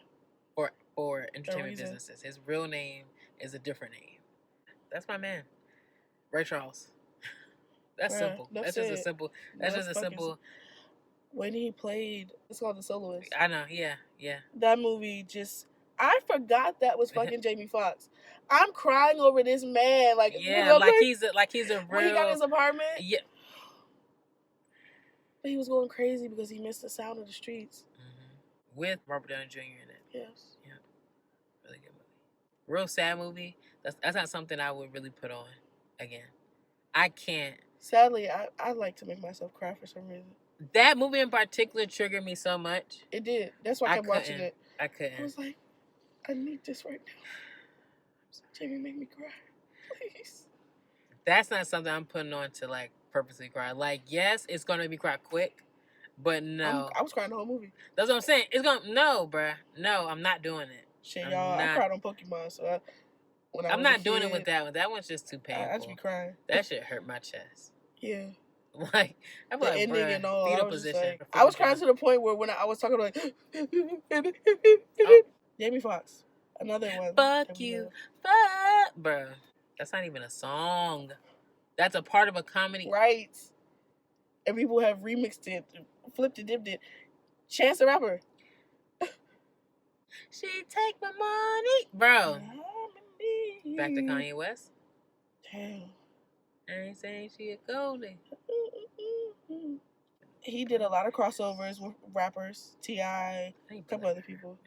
For entertainment businesses. His real name is a different name. That's my man. Ray Charles. That's simple. That's just a simple. That's just a simple. When he played, it's called The Soloist. I know. Yeah. Yeah. That movie just. I forgot that was fucking Jamie Foxx. I'm crying over this man. Like, he's a real. When he got his apartment. Yeah. But he was going crazy because he missed the sound of the streets. With Robert Downey Jr. in it. Yes. Yeah. Really good movie. Real sad movie. That's not something I would really put on again. I can't. Sadly, I like to make myself cry for some reason. That movie in particular triggered me so much. It did. That's why I kept watching it. I couldn't. I was like, I need this right now. Jamie, make me cry. Please. That's not something I'm putting on to, like, purposely cry. Like, yes, it's going to be cry quick, but no. I was crying the whole movie. That's what I'm saying. No, bruh. No, I'm not doing it. Shit, y'all. I cried on Pokemon, so I'm not doing it with that one. That one's just too painful. I just be crying. That shit hurt my chest. Yeah. Like, I'm the like, ending bruh, and all. fetal position. I was crying to the point where when I was talking like, Jamie Foxx, another one. Fuck you, fuck, bruh. That's not even a song. That's a part of a comedy, right? And people have remixed it, flipped it, dipped it. Chance the Rapper. She take my money, bro. Back to Kanye West. Damn. I ain't saying she a goldie. He did a lot of crossovers with rappers, T.I., a couple other people.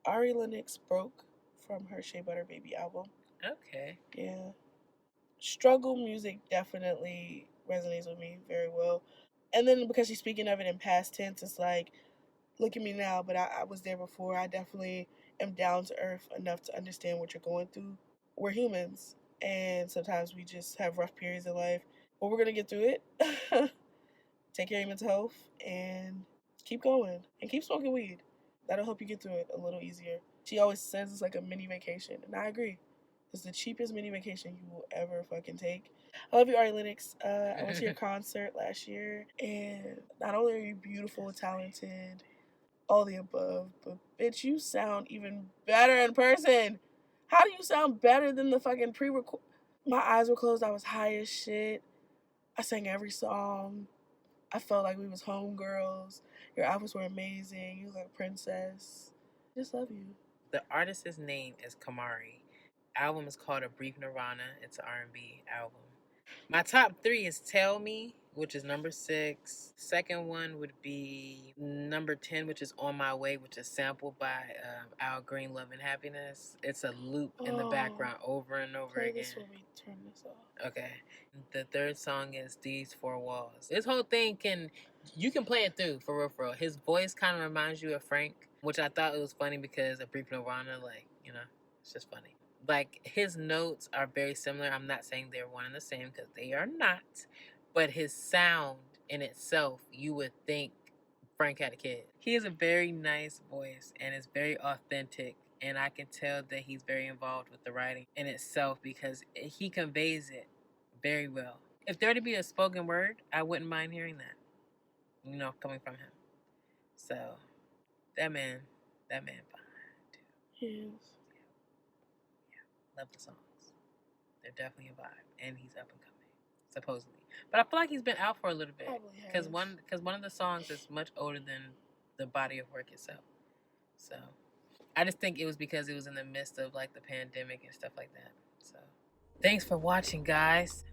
Ari Lennox broke from her Shea Butter Baby album. Okay. Yeah. Struggle music definitely resonates with me very well. And then because she's speaking of it in past tense, it's like, look at me now, but I was there before. I definitely am down to earth enough to understand what you're going through. We're humans, and sometimes we just have rough periods in life, but we're going to get through it. Take care of your mental health, and keep going, and keep smoking weed. That'll help you get through it a little easier. She always says it's like a mini vacation, and I agree. It's the cheapest mini vacation you will ever fucking take. I love you, Ari Lennox. I went to your concert last year, and not only are you beautiful, talented, all the above, but bitch, you sound even better in person. How do you sound better than the fucking pre-record? My eyes were closed. I was high as shit. I sang every song. I felt like we was homegirls. Your outfits were amazing. You look like a princess. I just love you. The artist's name is Kamari. Album is called A Brief Nirvana. It's an R&B album. My top 3 is Tell Me, which is number 6. Second one would be number 10, which is On My Way, which is sampled by Al Green, Love and Happiness. It's a loop in the background over and over play again. This when we turn this off. Okay. The third song is These Four Walls. This whole thing you can play it through, for real. His voice kind of reminds you of Frank, which I thought it was funny because A Brief Nirvana, like, you know, it's just funny. Like, his notes are very similar. I'm not saying they're one and the same because they are not. But his sound in itself, you would think Frank had a kid. He has a very nice voice and is very authentic. And I can tell that he's very involved with the writing in itself because he conveys it very well. If there were to be a spoken word, I wouldn't mind hearing that. You know, coming from him. So, that man fine. Yes. Love the songs. They're definitely a vibe, and he's up and coming, supposedly. But I feel like he's been out for a little bit Probably because has. one of the songs is much older than the body of work itself. So I just think it was because it was in the midst of like the pandemic and stuff like that. So thanks for watching, guys.